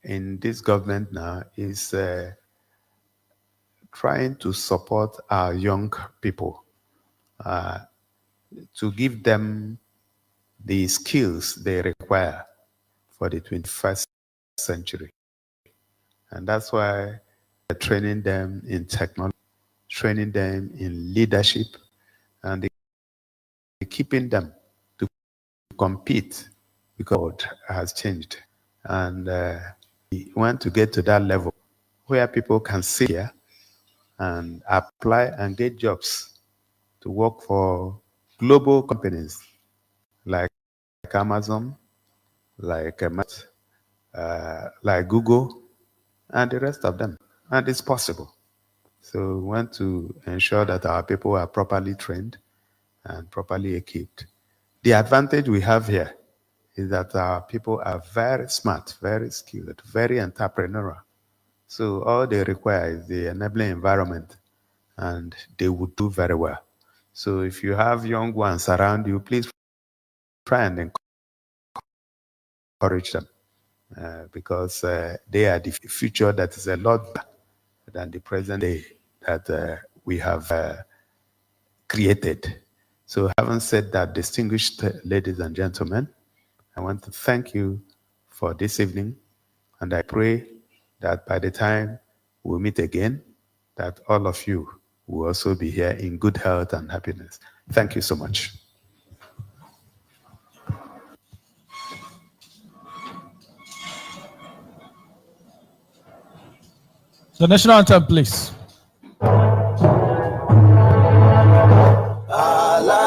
in this government now is trying to support our young people, to give them the skills they require for the 21st century. And that's why we're training them in technology, training them in leadership, and keeping them to compete because what has changed. And we want to get to that level where people can sit here and apply and get jobs to work for global companies like Amazon, like Google, and the rest of them. And it's possible. So we want to ensure that our people are properly trained and properly equipped. The advantage we have here is that our people are very smart, very skilled, very entrepreneurial. So all they require is the enabling environment, and they would do very well. So if you have young ones around you, please try and encourage them because they are the future that is a lot better than the present day that we have created. So having said that, distinguished ladies and gentlemen, I want to thank you for this evening, and I pray that by the time we meet again, that all of you will also be here in good health and happiness. Thank you so much. The national anthem, please. Ala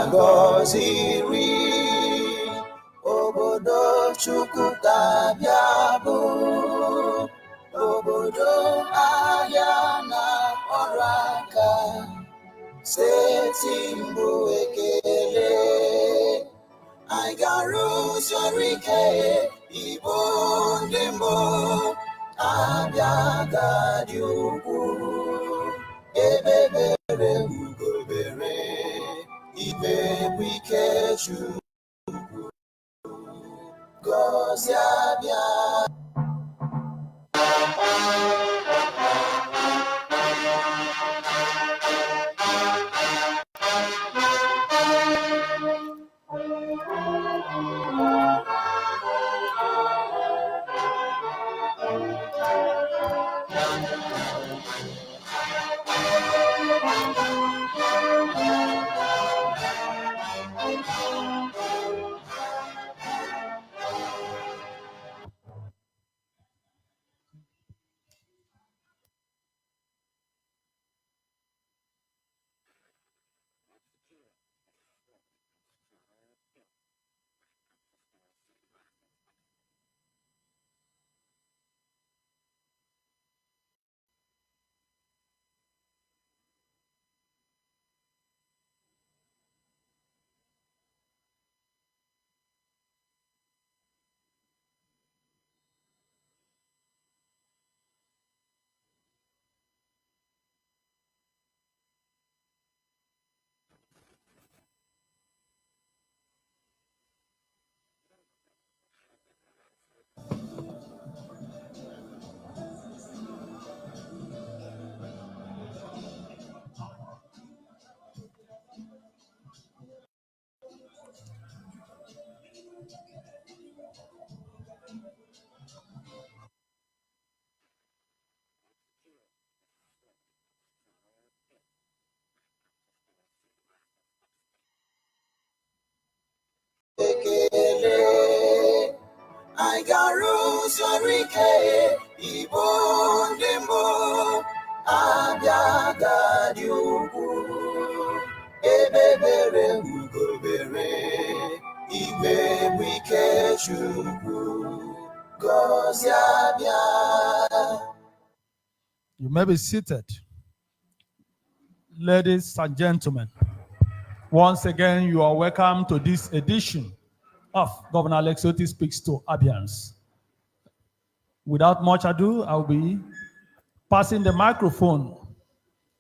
agọziri obodo Chukwu ka-abịa bụ obodo ahịa na ọrụ aka steeti mbụ ekele anyị ga-arụsi ọrụ ike Igbo ndị mbụ Abia ga-adị ugwu ebebere ugobere ibe bụ ike Chukwu gọzie Abia. Ekele anyị ga-arụsi ọrụ ike Igbo ndị mbụ Abia ga-adị ugwu ebebere ugobere ibe bụ ike Chukwu gọzie Abia. You may be seated. Ladies and gentlemen, once again, you are welcome to this edition of Governor Alex Otti Speaks to Abians. Without much ado, I'll be passing the microphone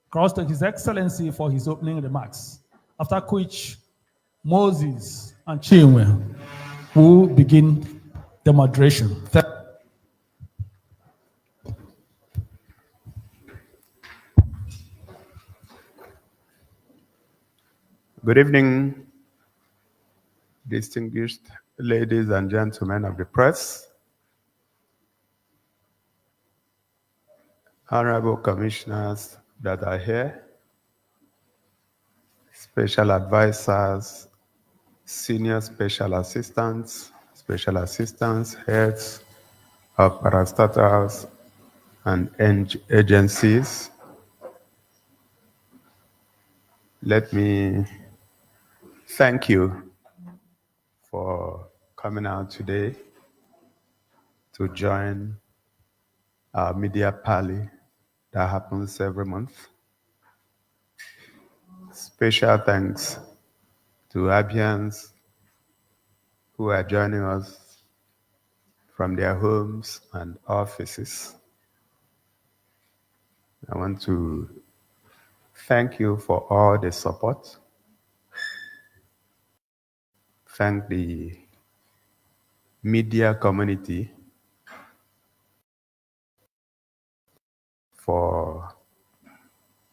across to His Excellency for his opening remarks, after which Moses and Chinwe will begin the moderation. Good evening, distinguished ladies and gentlemen of the press, honorable commissioners that are here, special advisors, senior special assistants, heads of parastatals and agencies, Let me thank you for coming out today to join our media party that happens every month. Special thanks to Abians who are joining us from their homes and offices. I want to thank you for all the support. Thank the media community for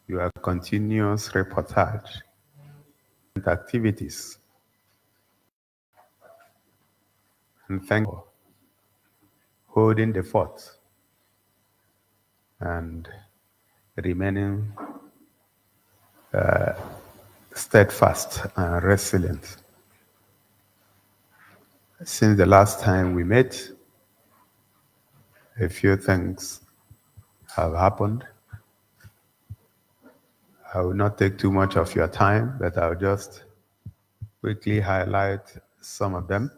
your continuous reportage and activities. And thank you for holding the fort and remaining steadfast and resilient. Since the last time we met, a few things have happened. I will not take too much of your time, but I'll just quickly highlight some of them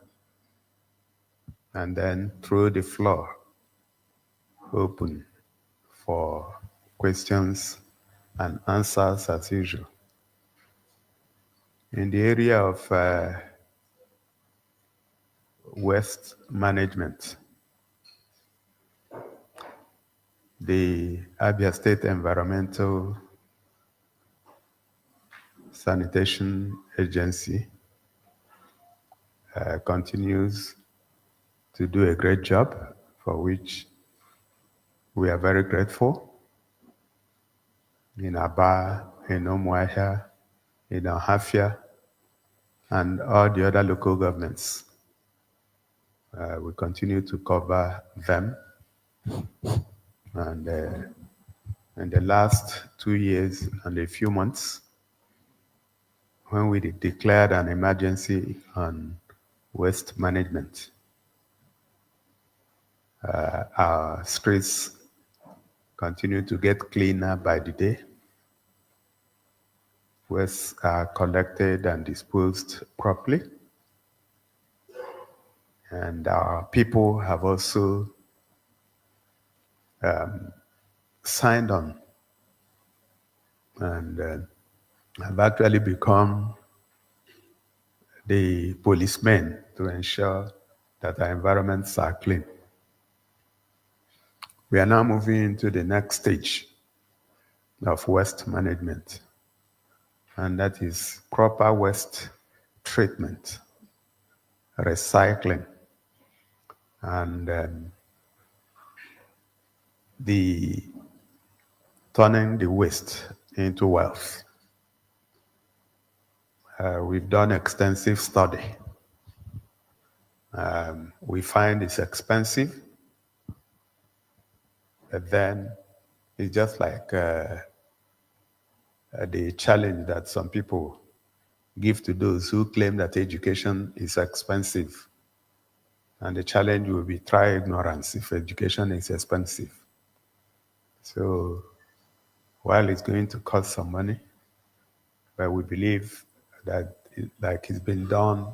and then throw the floor open for questions and answers as usual. In the area of waste management, the Abia State Environmental Sanitation Agency continues to do a great job, for which we are very grateful. In Aba, in Umuahia, in Ahafia, and all the other local governments. We continue to cover them. And in the last 2 years and a few months, when we declared an emergency on waste management, our streets continue to get cleaner by the day. Wastes are collected and disposed properly. And our people have also signed on and have actually become the policemen to ensure that our environments are clean. We are now moving into the next stage of waste management, and that is proper waste treatment, recycling, and turning the waste into wealth. We've done extensive study. We find it's expensive, but then it's just like the challenge that some people give to those who claim that education is expensive. And the challenge will be try ignorance if education is expensive. So while it's going to cost some money, but we believe that like it's been done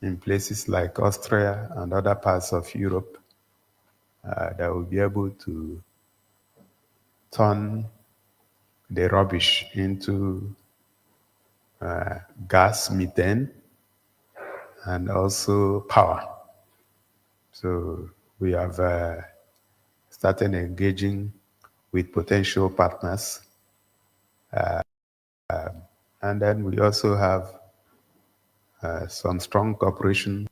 in places like Austria and other parts of Europe, that will be able to turn the rubbish into gas, methane, and also power. So we have started engaging with potential partners. And then we also have some strong cooperation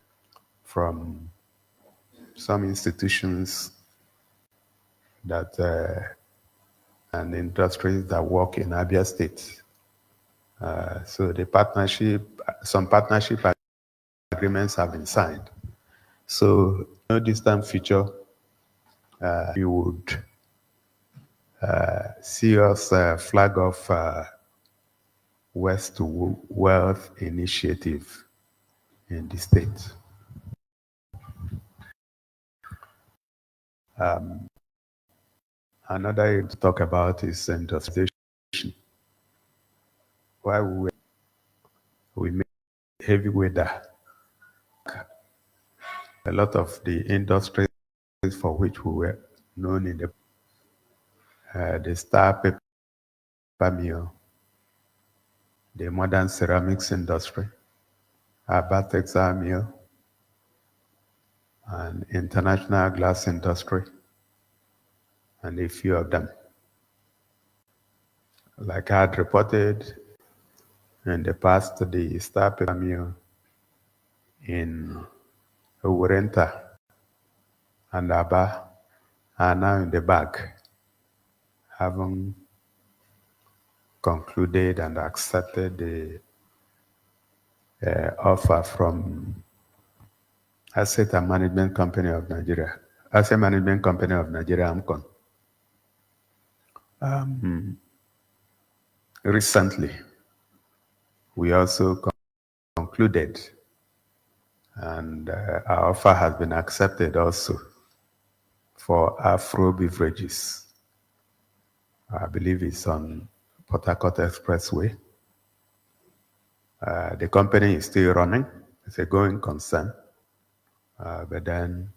from some institutions that and industries that work in Abia State. So the partnership, some partnership agreements have been signed. So no distant future, we would see us flag off West to Wealth Initiative in the state. Another area to talk about is industrialization. while we made heavy weather. A lot of the industries for which we were known in the Star Paper Mill, the modern ceramics industry, Abia Textile Mill, and international glass industry, and a few of them. Like I had reported in the past, the Star Paper Mill in Uwurenta and Aba are now in the bag, having concluded and accepted the offer from Asset Management Company of Nigeria, AMCON. Recently, we also concluded, and our offer has been accepted also for Afro Beverages. I believe it's on Port Harcourt Expressway. The company is still running. It's a going concern. But then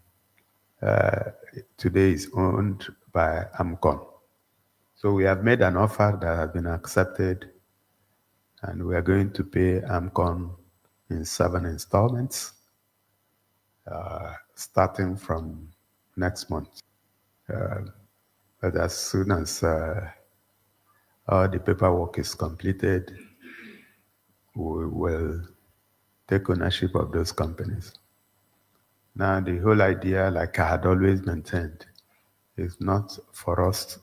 today is owned by AMCON. So we have made an offer that has been accepted, and we are going to pay AMCON in 7 installments, starting from next month. But as soon as all the paperwork is completed, we will take ownership of those companies. Now, the whole idea, like I had always maintained, is not for us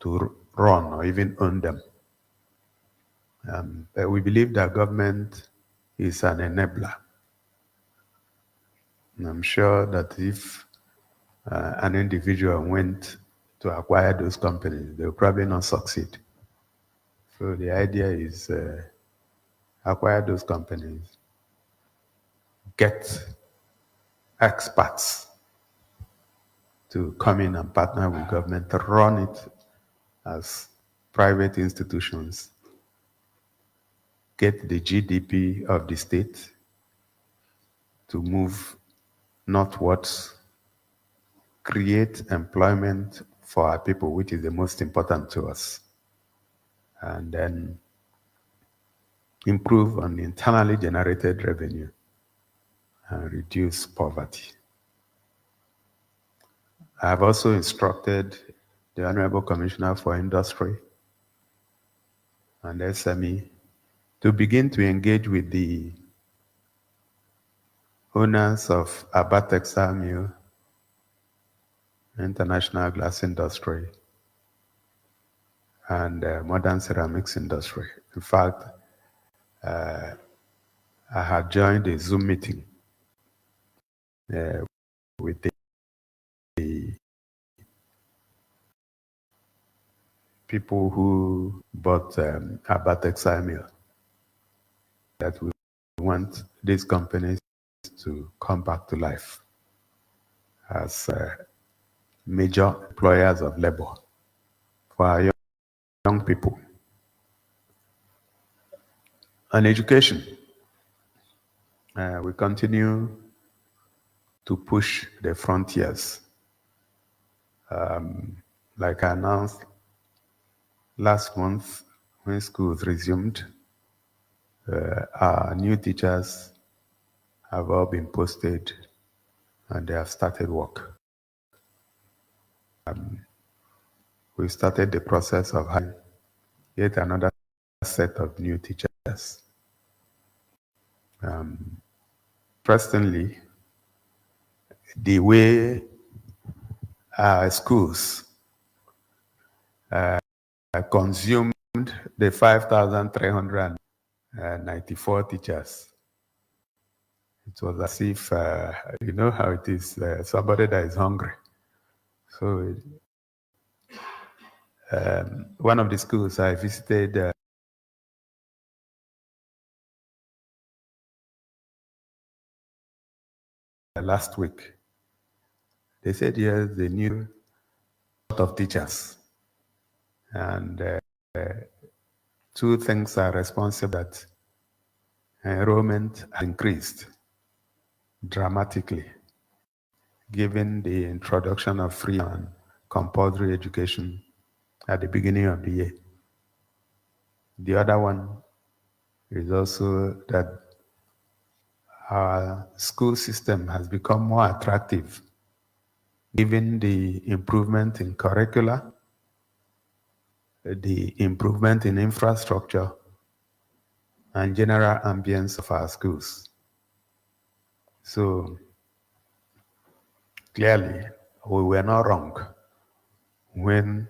to run or even own them. But we believe that government is an enabler. And I'm sure that if an individual went to acquire those companies, they will probably not succeed. So the idea is acquire those companies, get experts to come in and partner with government to run it as private institutions, get the GDP of the state to move northwards, create employment for our people, which is the most important to us, and then improve on the internally generated revenue and reduce poverty. I have also instructed the Honorable Commissioner for Industry and SME to begin to engage with the owners of Abia Textile Mill, International Glass Industry, and modern ceramics industry. In fact, I had joined a Zoom meeting with the people who bought Abia Textile Mill, that we want these companies to come back to life as major employers of labor for our young people. And education, we continue to push the frontiers. Like I announced last month when schools resumed, our new teachers have all been posted and they have started work. We started the process of hiring yet another set of new teachers. Interestingly, the way our schools consumed the 5,394 teachers, it was as if, you know how it is, somebody that is hungry. So one of the schools I visited last week, they said yes, they knew a lot of teachers. And two things are responsible that enrollment has increased dramatically, given the introduction of free and compulsory education at the beginning of the year. The other one is also that our school system has become more attractive, given the improvement in curricula, the improvement in infrastructure, and general ambience of our schools. So clearly, we were not wrong when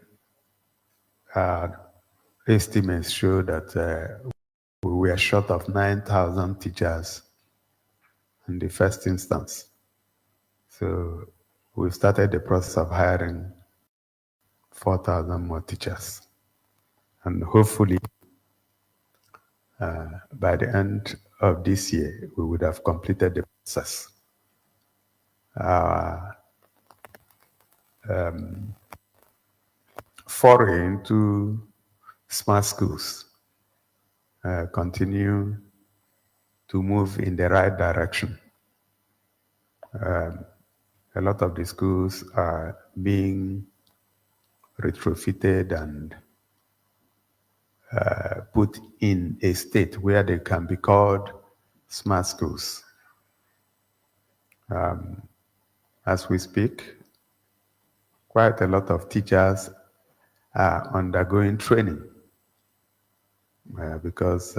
estimates show that we were short of 9,000 teachers in the first instance. So we've started the process of hiring 4,000 more teachers. And hopefully, by the end of this year, we would have completed the process. Foray into smart schools continue to move in the right direction. A lot of the schools are being retrofitted and put in a state where they can be called smart schools. As we speak, quite a lot of teachers are undergoing training because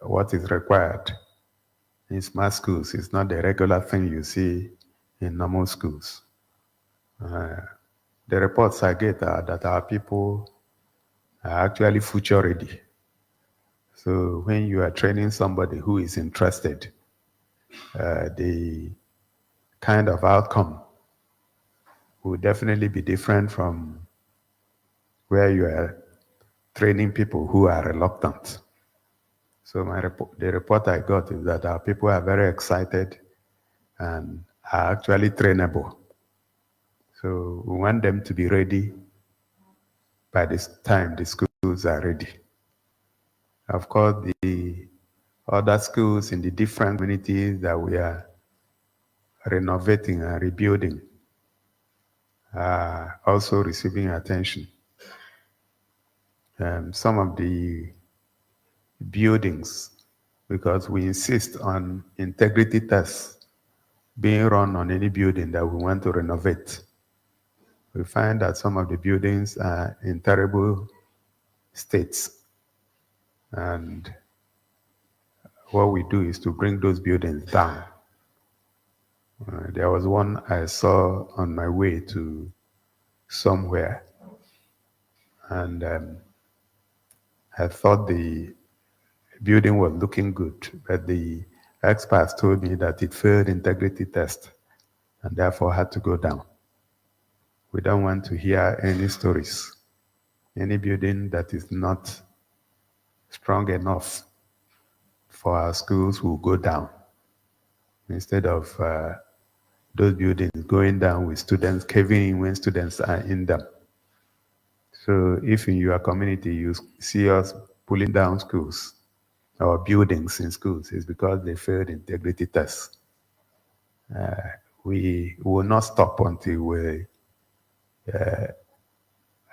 what is required in smart schools is not the regular thing you see in normal schools. The reports I get are that our people are actually future ready. So when you are training somebody who is interested, the kind of outcome will definitely be different from where you are training people who are reluctant. So the report I got is that our people are very excited and are actually trainable. So we want them to be ready by this time the schools are ready. Of course, the other schools in the different communities that we are renovating and rebuilding are also receiving attention. Some of the buildings, because we insist on integrity tests being run on any building that we want to renovate. We find that some of the buildings are in terrible states. And what we do is to bring those buildings down. There was one I saw on my way to somewhere, and I thought the building was looking good, but the experts told me that it failed integrity test and therefore had to go down. We don't want to hear any stories. Any building that is not strong enough for our schools will go down, instead of those buildings going down with students caving in when students are in them. So if in your community you see us pulling down schools or buildings in schools, it's because they failed integrity tests. We will not stop until we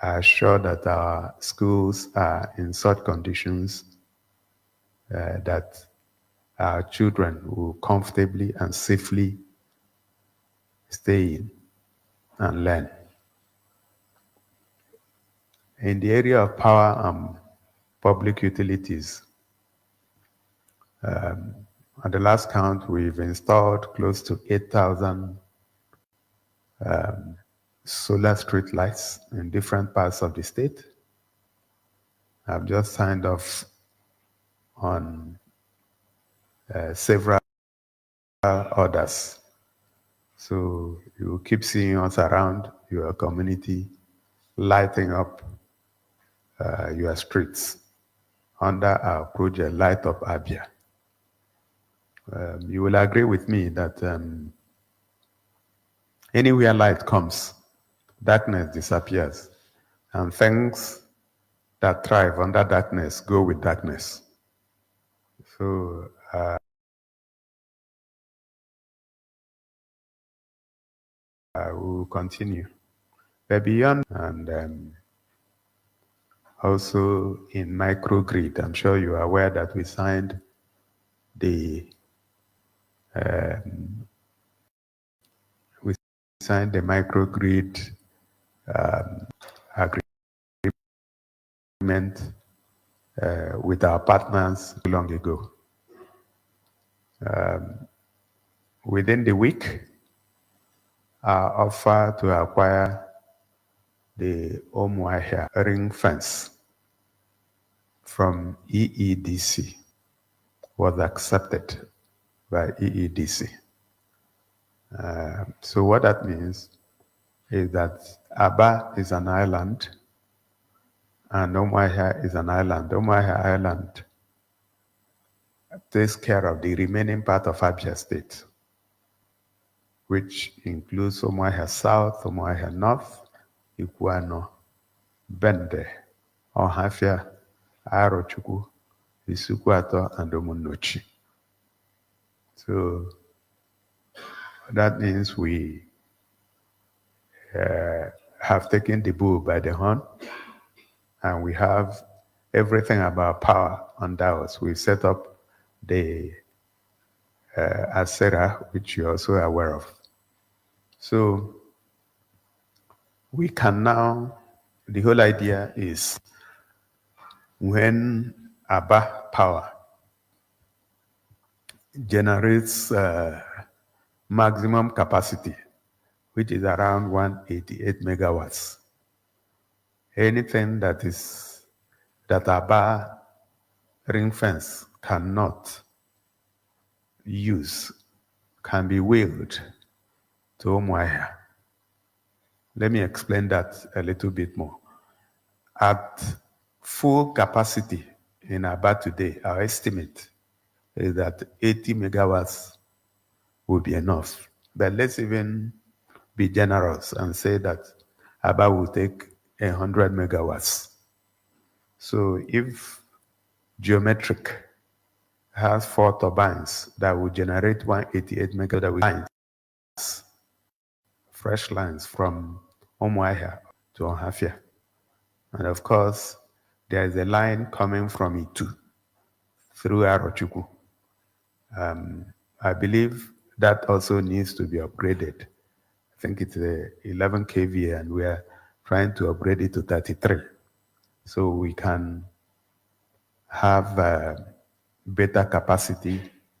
are sure that our schools are in such conditions that our children will comfortably and safely stay in and learn. In the area of power and public utilities, at the last count, we've installed close to 8,000 solar street lights in different parts of the state. I've just signed off on several orders. So you will keep seeing us around your community, lighting up your streets under our project Light Up Abia. You will agree with me that anywhere light comes, darkness disappears. And thanks that thrive under darkness go with darkness. So we will continue. But beyond, and also in microgrid, I'm sure you are aware that we signed the microgrid agreement with our partners long ago. Within the week, our offer to acquire the Omuahia ring fence from EEDC was accepted by EEDC. So what that means is that Aba is an island and Omuahia is an island. Omuahia Island takes care of the remaining part of Abia State, which includes Omuahia South, Omuahia North, Ikuano, Bende, Ohafia, Arochukwu, Isukwato, and Omunochi. So that means we have taken the bull by the horn, and we have everything about power under us. We set up the ASERA, which you're also aware of. So we can now, the whole idea is when Aba power generates maximum capacity, which is around 188 megawatts. Anything that Aba ring fence cannot use can be wheeled to Omuahia. Let me explain that a little bit more. At full capacity in Aba today, our estimate is that 80 megawatts will be enough. But let's even be generous and say that Aba will take 100 megawatts. So if Geometric has 4 turbines that will generate 188 megawatts, fresh lines from Omuahia to Ohafia. And of course, there is a line coming from Itu through Arochukwu. I believe that also needs to be upgraded. I think it's 11 kVA, and we are trying to upgrade it to 33. So we can have better capacity